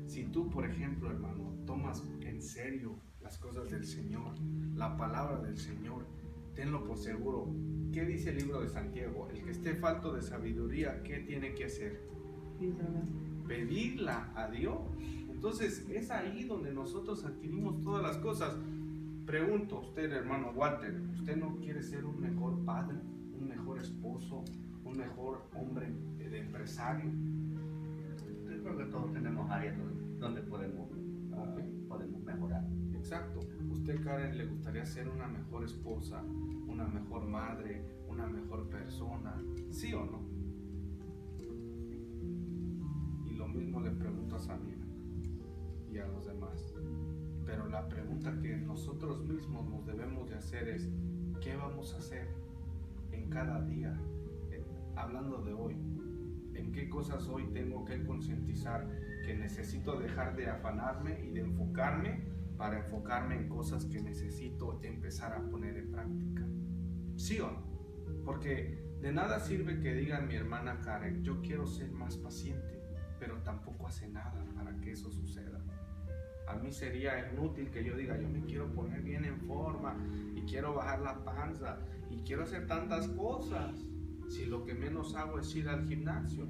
Si tú, por ejemplo, hermano, tomas en serio las cosas del Señor, la palabra del Señor, tenlo por seguro. ¿Qué dice el libro de Santiago? El que esté falto de sabiduría, ¿qué tiene que hacer? Pedirla a Dios. Entonces es ahí donde nosotros adquirimos todas las cosas. Pregunto a usted, hermano Walter, ¿usted no quiere ser un mejor padre, un mejor esposo, un mejor hombre de empresario? Yo creo que todos tenemos áreas donde podemos mejorar. Exacto. ¿Usted, Karen, le gustaría ser una mejor esposa, una mejor madre, una mejor persona? ¿Sí o no? Y lo mismo le pregunto a Samira y a los demás. Pero la pregunta que nosotros mismos nos debemos de hacer es, ¿qué vamos a hacer en cada día? Hablando de hoy, ¿en qué cosas hoy tengo que concientizar que necesito dejar de afanarme y de enfocarme para enfocarme en cosas que necesito empezar a poner en práctica? ¿Sí o no? Porque de nada sirve que diga mi hermana Karen, yo quiero ser más paciente, pero tampoco hace nada para que eso suceda. A mí sería inútil que yo diga, yo me quiero poner bien en forma y quiero bajar la panza y quiero hacer tantas cosas, si lo que menos hago es ir al gimnasio,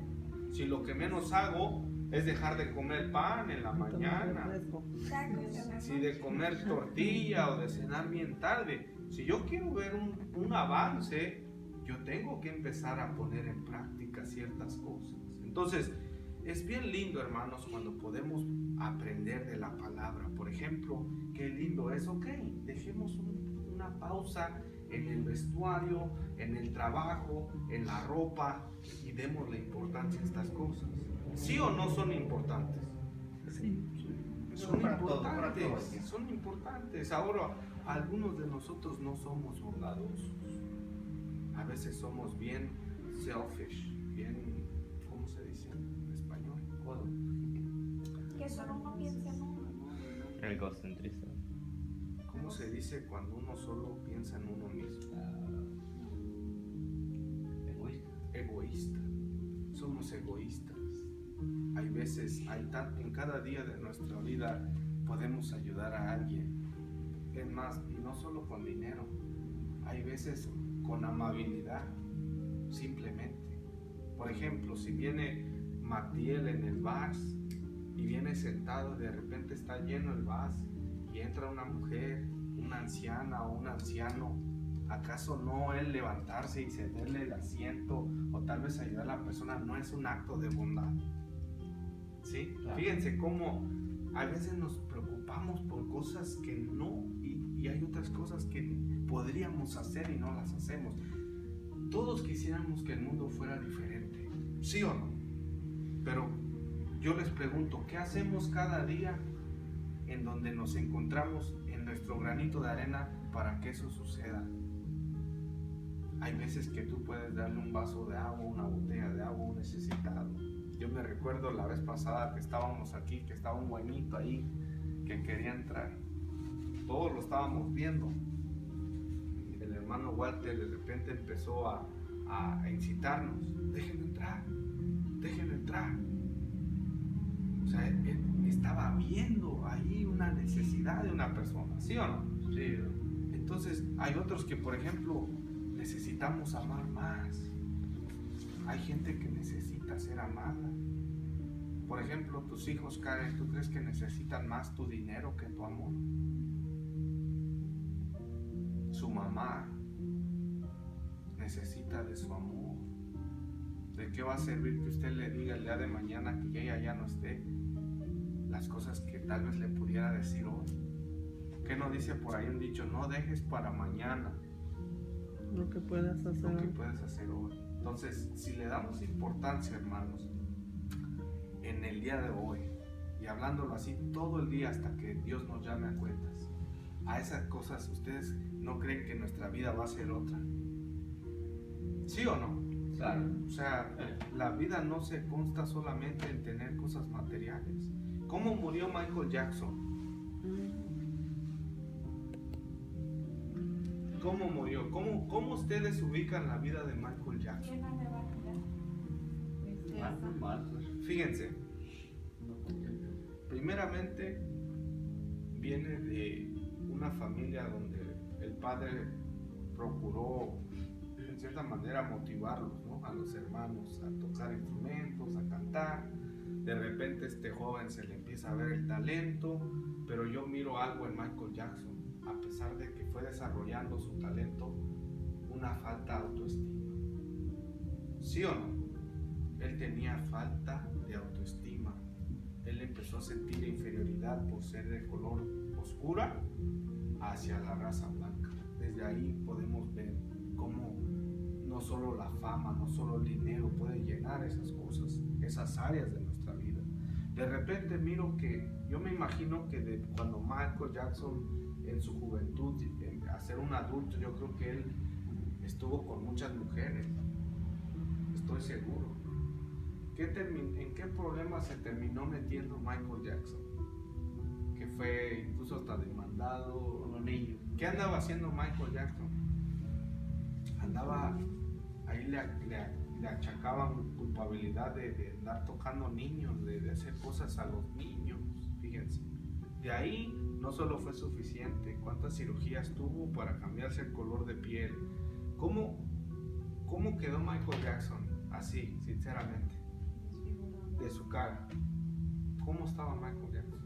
si lo que menos hago es dejar de comer pan en la mañana, si de comer tortilla o de cenar bien tarde. Si yo quiero ver un avance, yo tengo que empezar a poner en práctica ciertas cosas. Entonces, es bien lindo, hermanos, cuando podemos aprender de la palabra. Por ejemplo, qué lindo es, ok, dejemos una pausa en el vestuario, en el trabajo, en la ropa y demos la importancia a estas cosas. ¿Sí o no son importantes? Sí. Son Para todo, importantes, son importantes. Ahora, algunos de nosotros no somos bondadosos. A veces somos bien selfish, bien, ¿cómo se dice en español? Codo. Que solo uno piensa en uno, ¿no? El egocentrista. ¿Cómo se dice cuando uno solo piensa en uno mismo? Egoísta. Egoísta. Somos egoístas. Hay veces, en cada día de nuestra vida podemos ayudar a alguien. Es más, y no solo con dinero. Hay veces con amabilidad, simplemente. Por ejemplo, si viene Matiel en el VAS y viene sentado y de repente está lleno el VAS y entra una mujer, una anciana o un anciano, ¿acaso no el levantarse y cederle el asiento o tal vez ayudar a la persona no es un acto de bondad? ¿Sí? Claro. Fíjense cómo a veces nos preocupamos por cosas que no y hay otras cosas que podríamos hacer y no las hacemos. Todos quisiéramos que el mundo fuera diferente, ¿sí o no? Pero yo les pregunto, ¿qué hacemos cada día en donde nos encontramos en nuestro granito de arena para que eso suceda? Hay veces que tú puedes darle un vaso de agua, una botella de agua a un necesitado. Yo me recuerdo la vez pasada que estábamos aquí, que estaba un buenito ahí que quería entrar. Todos lo estábamos viendo. El hermano Walter de repente empezó a incitarnos. Déjenlo entrar, déjenlo entrar. O sea, él estaba viendo ahí una necesidad de una persona, ¿sí o no? Sí. Entonces, hay otros que, por ejemplo, necesitamos amar más. Hay gente que necesita ser amada. Por ejemplo, tus hijos, Karen, ¿tú crees que necesitan más tu dinero que tu amor? Su mamá necesita de su amor. ¿De qué va a servir que usted le diga el día de mañana que ella ya no esté? Las cosas que tal vez le pudiera decir hoy. ¿Qué nos dice por ahí un dicho? No dejes para mañana Lo que puedas hacer. lo que puedes hacer hoy. Entonces, si le damos importancia, hermanos, en el día de hoy, y hablándolo así todo el día hasta que Dios nos llame a cuentas, a esas cosas, ¿ustedes no creen que nuestra vida va a ser otra? ¿Sí o no? Claro. O sea, la vida no se consta solamente en tener cosas materiales. ¿Cómo murió Michael Jackson? ¿Cómo murió? ¿Cómo ustedes ubican la vida de Michael Jackson? ¿Quién no me va a mirar? Mal. Fíjense, primeramente viene de una familia donde el padre procuró en cierta manera motivarlos, ¿no? A los hermanos a tocar instrumentos, a cantar. De repente este joven se le empieza a ver el talento, pero yo miro algo en Michael Jackson, a pesar de que fue desarrollando su talento, una falta de autoestima. ¿Sí o no? Él tenía falta de autoestima. Él empezó a sentir inferioridad por ser de color oscura hacia la raza blanca. Desde ahí podemos ver cómo no solo la fama, no solo el dinero puede llenar esas cosas, esas áreas de nuestra vida. De repente miro que, yo me imagino que cuando Michael Jackson en su juventud, a ser un adulto, yo creo que él estuvo con muchas mujeres, estoy seguro. ¿En qué problema se terminó metiendo Michael Jackson? Que fue incluso hasta demandado. Con los niños. ¿Qué andaba haciendo Michael Jackson? Andaba, ahí le achacaban culpabilidad de andar tocando niños, de hacer cosas a los niños, fíjense. De ahí no solo fue suficiente, cuántas cirugías tuvo para cambiarse el color de piel. ¿Cómo quedó Michael Jackson así, sinceramente? De su cara. ¿Cómo estaba Michael Jackson?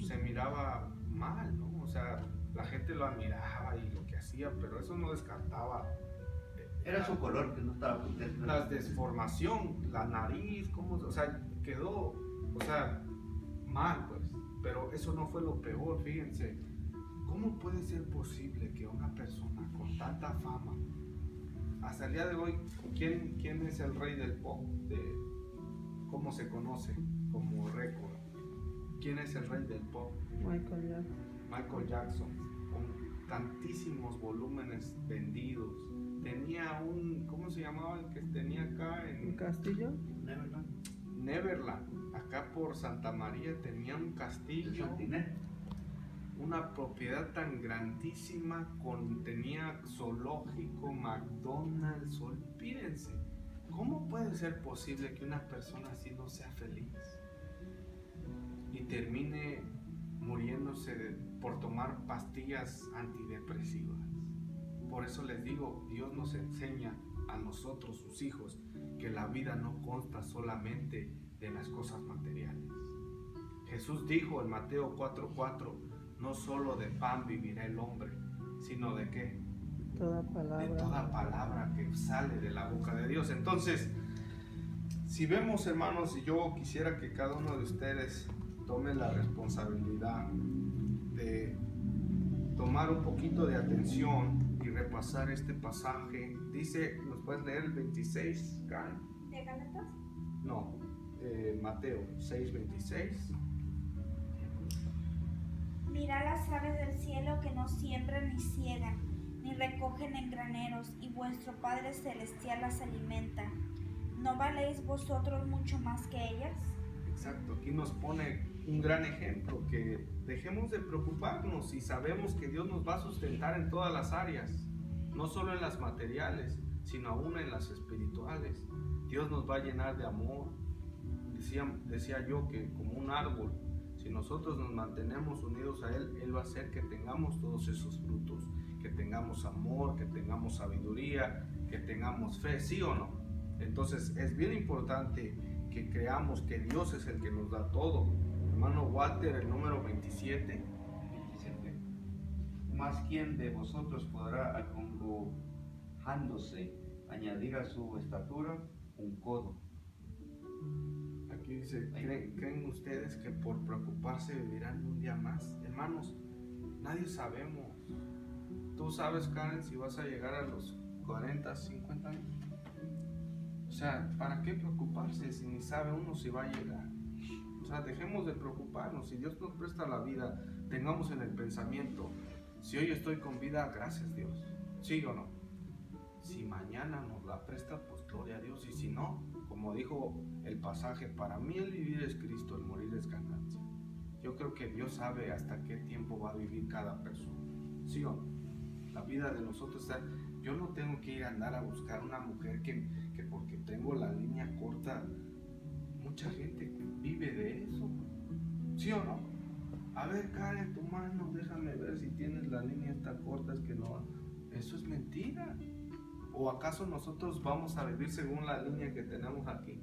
Se miraba mal, ¿no? O sea, la gente lo admiraba y lo que hacía, pero eso no descartaba. Era su color que no estaba contento. La desformación, la nariz, o sea, quedó, o sea, mal, pues. Pero eso no fue lo peor, fíjense. ¿Cómo puede ser posible que una persona con tanta fama, hasta el día de hoy, ¿quién es el rey del pop? ¿Cómo se conoce? Como récord. ¿Quién es el rey del pop? Michael Jackson, con tantísimos volúmenes vendidos. Tenía ¿cómo se llamaba el que tenía acá en ¿Un castillo? Neverland, acá por Santa María tenía un castillo, una propiedad tan grandísima, tenía zoológico, McDonald's, olvídense. ¿Cómo puede ser posible que una persona así no sea feliz y termine muriéndose por tomar pastillas antidepresivas? Por eso les digo, Dios nos enseña a nosotros, sus hijos, que la vida no consta solamente de las cosas materiales. Jesús dijo en Mateo 4:4, no solo de pan vivirá el hombre, sino de ¿qué? Toda palabra. De toda palabra que sale de la boca de Dios. Entonces, si vemos, hermanos, y yo quisiera que cada uno de ustedes tome la responsabilidad de tomar un poquito de atención y repasar este pasaje. Dice, ¿nos puedes leer el 26, Karen? ¿De Gálatas? No, Mateo 6:26. Mirad las aves del cielo que no siembran ni ciegan, ni recogen en graneros, y vuestro Padre Celestial las alimenta. ¿no valéis vosotros mucho más que ellas? Exacto, aquí nos pone un gran ejemplo, que dejemos de preocuparnos y sabemos que Dios nos va a sustentar en todas las áreas, no solo en las materiales, sino aún en las espirituales. Dios nos va a llenar de amor. Decía yo que como un árbol, si nosotros nos mantenemos unidos a Él, Él va a hacer que tengamos todos esos frutos, que tengamos amor, que tengamos sabiduría, que tengamos fe, ¿sí o no? Entonces es bien importante que creamos que Dios es el que nos da todo. Hermano Walter, el número 27. 27. Más quién de vosotros podrá, acongojándose, añadir a su estatura un codo. Aquí dice, ¿creen ustedes que por preocuparse vivirán un día más? Hermanos, nadie sabemos. Tú sabes, Karen, si vas a llegar a los 40, 50 años. O sea, ¿para qué preocuparse si ni sabe uno si va a llegar? O sea, dejemos de preocuparnos. Si Dios nos presta la vida, tengamos en el pensamiento, si hoy estoy con vida, gracias Dios. ¿Sí o no? Si mañana nos la presta, pues gloria a Dios. Y si no, como dijo el pasaje, para mí el vivir es Cristo, el morir es ganancia. Yo creo que Dios sabe hasta qué tiempo va a vivir cada persona. ¿Sí o no? La vida de nosotros está... Yo no tengo que ir a andar a buscar una mujer que porque tengo la línea corta. Mucha gente vive de eso. ¿Sí o no? A ver, Karen, tu mano, déjame ver si tienes la línea esta corta, es que no. Eso es mentira. ¿O acaso nosotros vamos a vivir según la línea que tenemos aquí?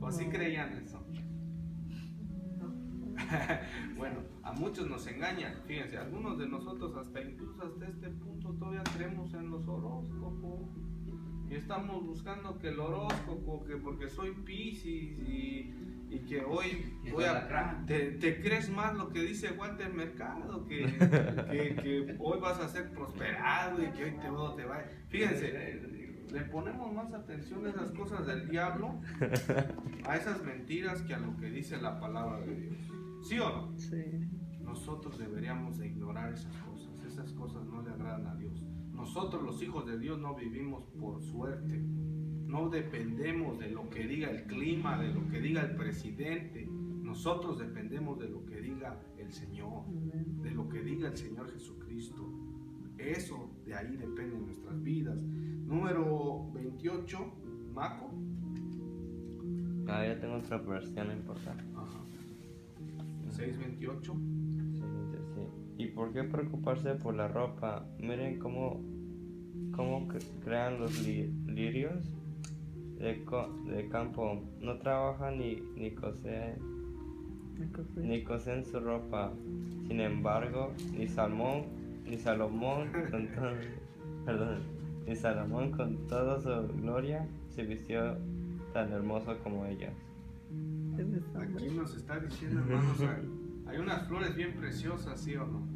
¿O así creían eso? Bueno, a muchos nos engañan. Fíjense, algunos de nosotros incluso hasta este punto todavía creemos en los horóscopos. Y estamos buscando que el horóscopo, que porque soy Piscis y que hoy voy a... Te crees más lo que dice Walter Mercado, que hoy vas a ser prosperado y que hoy todo te va... Fíjense, le ponemos más atención a esas cosas del diablo, a esas mentiras, que a lo que dice la palabra de Dios. ¿Sí o no? Sí. Nosotros deberíamos de ignorar esas cosas no le agradan a Dios. Nosotros los hijos de Dios no vivimos por suerte, no dependemos de lo que diga el clima, de lo que diga el presidente. Nosotros dependemos de lo que diga el Señor, de lo que diga el Señor Jesucristo. Eso, de ahí dependen nuestras vidas. Número 28, Maco. Yo tengo otra versión importante. Ajá. 6:28. Sí. ¿Y por qué preocuparse por la ropa? Miren cómo crean los lirios de campo. No trabajan ni cosen su ropa. Sin embargo, ni Salomón con toda su gloria se vistió tan hermoso como ellas. Aquí nos está diciendo, hermanos, hay unas flores bien preciosas, ¿sí o no?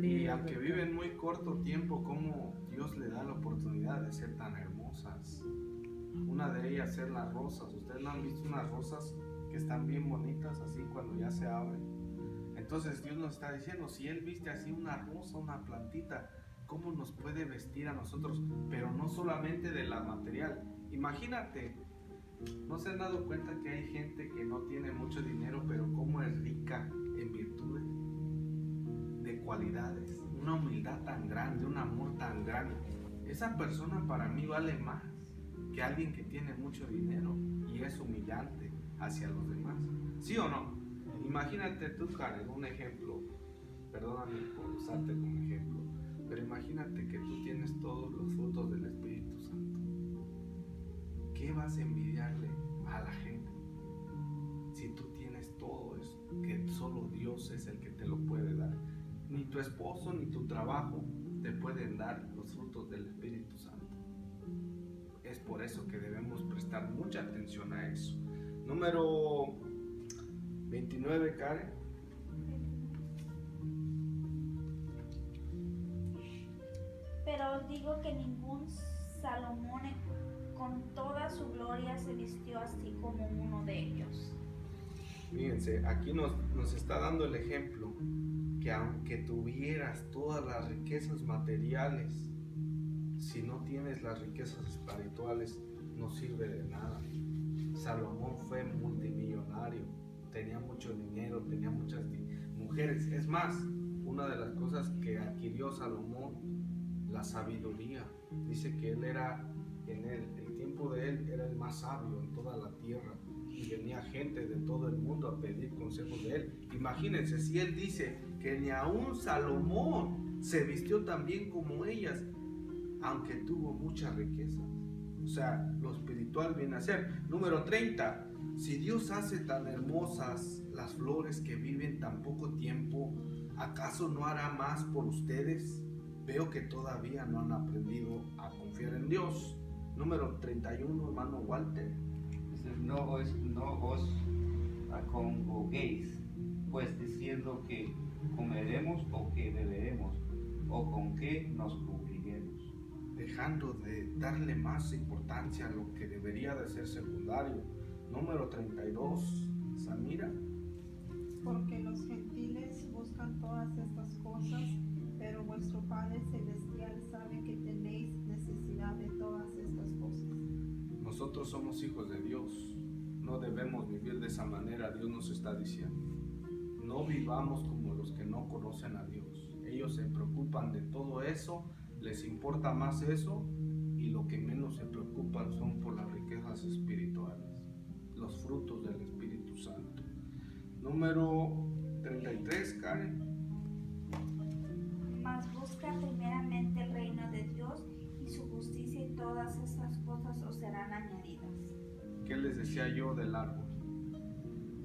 Y aunque viven muy corto tiempo, como Dios le da la oportunidad de ser tan hermosas. Una de ellas es las rosas. ¿Ustedes no han visto unas rosas que están bien bonitas así cuando ya se abren? Entonces Dios nos está diciendo, si Él viste así una rosa, una plantita, ¿cómo nos puede vestir a nosotros? Pero no solamente de la material. Imagínate, ¿no se han dado cuenta que hay gente que no tiene mucho dinero, pero cómo es rica en virtudes, de cualidades, una humildad tan grande, un amor tan grande? Esa persona para mí vale más que alguien que tiene mucho dinero y es humillante hacia los demás. ¿Sí o no? Imagínate tú, Karen, un ejemplo, perdóname por usarte como ejemplo, pero imagínate que tú tienes todos los frutos del Espíritu Santo. ¿Qué vas a envidiarle a la gente si tú tienes todo eso, que solo Dios es el que te lo puede dar? Ni tu esposo ni tu trabajo te pueden dar los frutos del Espíritu Santo. Es por eso que debemos prestar mucha atención a eso. Número 29, Karen. Pero os digo que ningún Salomón con toda su gloria se vistió así como uno de ellos. Fíjense, aquí nos está dando el ejemplo que aunque tuvieras todas las riquezas materiales, si no tienes las riquezas espirituales, no sirve de nada. Salomón fue multimillonario, tenía mucho dinero, tenía muchas mujeres. Es más, una de las cosas que adquirió Salomón, la sabiduría. Dice que él era, en el tiempo de él, era el más sabio en toda la tierra. Y venía gente de todo el mundo a pedir consejos de él. Imagínense, si él dice que ni aún Salomón se vistió tan bien como ellas, aunque tuvo mucha riqueza. O sea, lo espiritual viene a ser. Número 30. Si Dios hace tan hermosas las flores que viven tan poco tiempo, ¿acaso no hará más por ustedes? Veo que todavía no han aprendido a confiar en Dios. Número 31, hermano Walter. Dice, no os acongreguéis, pues diciendo que comeremos o que beberemos, o con qué nos cubriremos. Dejando de darle más importancia a lo que debería de ser secundario. Número 32, Samira. Porque los gentiles buscan todas estas cosas, pero vuestro Padre Celestial sabe que tenéis necesidad de todas estas cosas. Nosotros somos hijos de Dios. No debemos vivir de esa manera. Dios nos está diciendo. No vivamos como los que no conocen a Dios. Ellos se preocupan de todo eso, les importa más eso, y lo que menos se preocupan son por las riquezas espirituales, los frutos del Espíritu Santo. Número 33, Karen. Mas busca primeramente el reino de Dios y su justicia, y todas estas cosas os serán añadidas. ¿Qué les decía yo del árbol?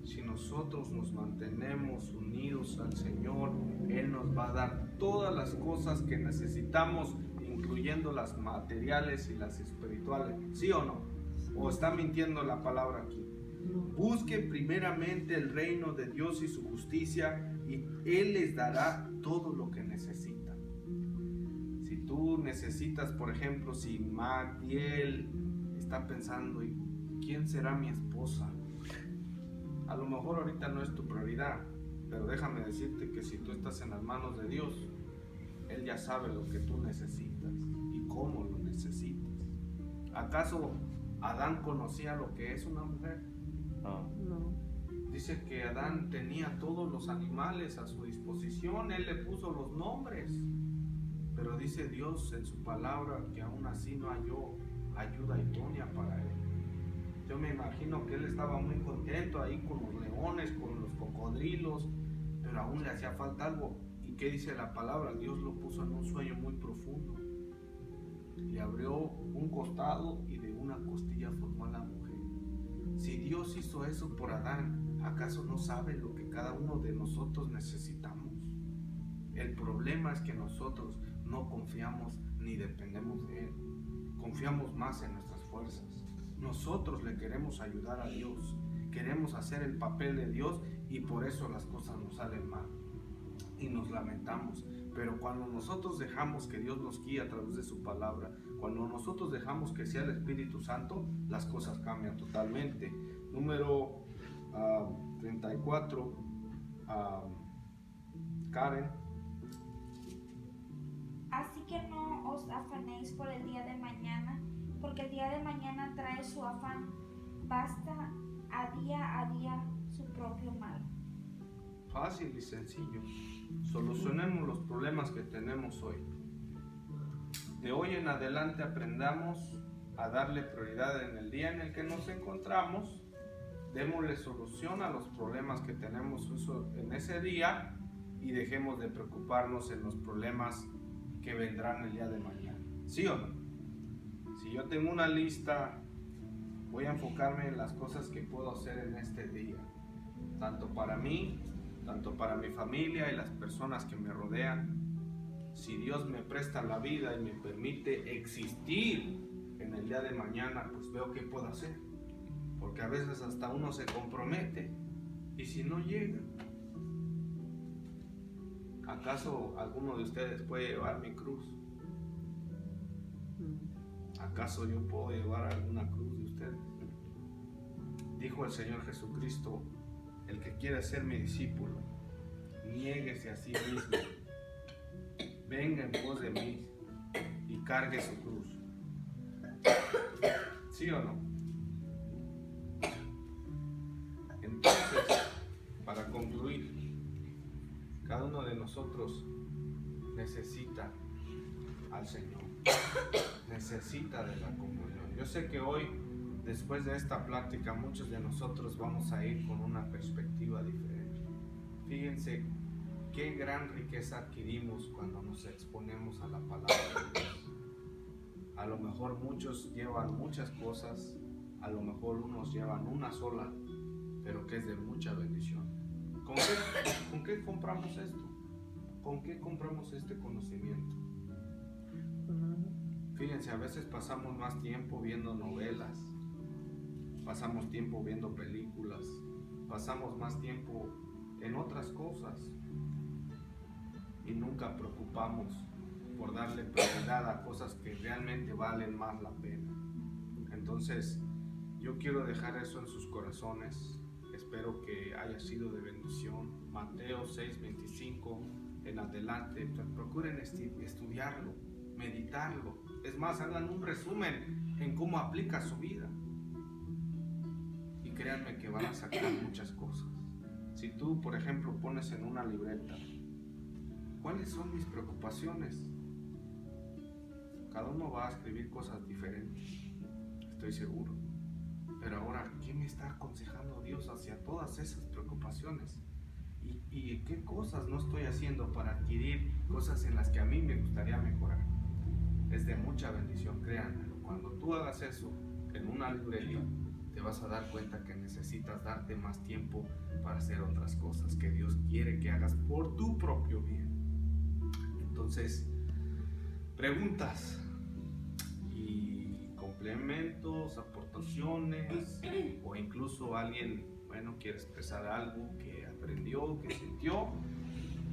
Si nosotros nos mantenemos unidos al Señor, Él nos va a dar todas las cosas que necesitamos, incluyendo las materiales y las espirituales. ¿Sí o no? ¿O está mintiendo la palabra aquí? Busque primeramente el reino de Dios y su justicia, y Él les dará todo lo que necesitan. Si tú necesitas, por ejemplo, si Magdiel está pensando, ¿y quién será mi esposa? A lo mejor ahorita no es tu prioridad, pero déjame decirte que si tú estás en las manos de Dios, Él ya sabe lo que tú necesitas y cómo lo necesitas. ¿Acaso Adán conocía lo que es una mujer? No. Dice que Adán tenía todos los animales a su disposición, él le puso los nombres, pero dice Dios en su palabra que aún así no halló ayuda idónea para él. Yo me imagino que él estaba muy contento ahí con los leones, con los cocodrilos, pero aún le hacía falta algo. ¿Y qué dice la palabra? Dios lo puso en un sueño muy profundo. Le abrió un costado y de una costilla formó a la mujer. Si Dios hizo eso por Adán, ¿acaso no sabe lo que cada uno de nosotros necesitamos? El problema es que nosotros no confiamos ni dependemos de Él. Confiamos más en nuestras fuerzas. Nosotros le queremos ayudar a Dios, queremos hacer el papel de Dios, y por eso las cosas nos salen mal y nos lamentamos. Pero cuando nosotros dejamos que Dios nos guíe a través de su palabra, cuando nosotros dejamos que sea el Espíritu Santo, las cosas cambian totalmente. Número 34, Karen. Así que no os afanéis por el día de mañana, porque el día de mañana trae su afán. Basta a día su propio mal. Fácil y sencillo. Solucionemos los problemas que tenemos hoy. De hoy en adelante aprendamos a darle prioridad en el día en el que nos encontramos. Démosle solución a los problemas que tenemos en ese día, y dejemos de preocuparnos en los problemas que vendrán el día de mañana. ¿Sí o no? Si yo tengo una lista, voy a enfocarme en las cosas que puedo hacer en este día, tanto para mí, tanto para mi familia y las personas que me rodean. Si Dios me presta la vida y me permite existir en el día de mañana, pues veo qué puedo hacer, porque a veces hasta uno se compromete y si no llega, ¿acaso alguno de ustedes puede llevar mi cruz? ¿Acaso yo puedo llevar alguna cruz de ustedes? Dijo el Señor Jesucristo: el que quiera ser mi discípulo, niéguese a sí mismo, venga en pos de mí y cargue su cruz. ¿Sí o no? Entonces, para concluir, cada uno de nosotros necesita al Señor, necesita de la comunión. Yo sé que hoy, después de esta plática, muchos de nosotros vamos a ir con una perspectiva diferente. Fíjense qué gran riqueza adquirimos cuando nos exponemos a la palabra de Dios. A lo mejor muchos llevan muchas cosas, a lo mejor unos llevan una sola, pero que es de mucha bendición. ¿Con qué compramos esto? ¿Con qué compramos este conocimiento? Fíjense, a veces pasamos más tiempo viendo novelas, pasamos tiempo viendo películas, pasamos más tiempo en otras cosas y nunca preocupamos por darle prioridad a cosas que realmente valen más la pena. Entonces, yo quiero dejar eso en sus corazones. Espero que haya sido de bendición. Mateo 6:25 en adelante, procuren estudiarlo, meditarlo. Es más, hagan un resumen en cómo aplica su vida. Y créanme que van a sacar muchas cosas. Si tú, por ejemplo, pones en una libreta, ¿cuáles son mis preocupaciones? Cada uno va a escribir cosas diferentes, estoy seguro. Pero ahora, ¿qué me está aconsejando Dios hacia todas esas preocupaciones? ¿Y qué cosas no estoy haciendo para adquirir cosas en las que a mí me gustaría mejorar? Es de mucha bendición, créanmelo. Cuando tú hagas eso en una libreta, te vas a dar cuenta que necesitas darte más tiempo para hacer otras cosas que Dios quiere que hagas por tu propio bien. Entonces, preguntas y complementos, aportaciones, o incluso alguien, quiere expresar algo que aprendió, que sintió.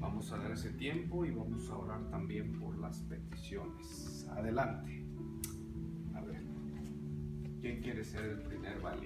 Vamos a dar ese tiempo y vamos a orar también por las peticiones. Adelante. A ver, ¿quién quiere ser el primer valiente?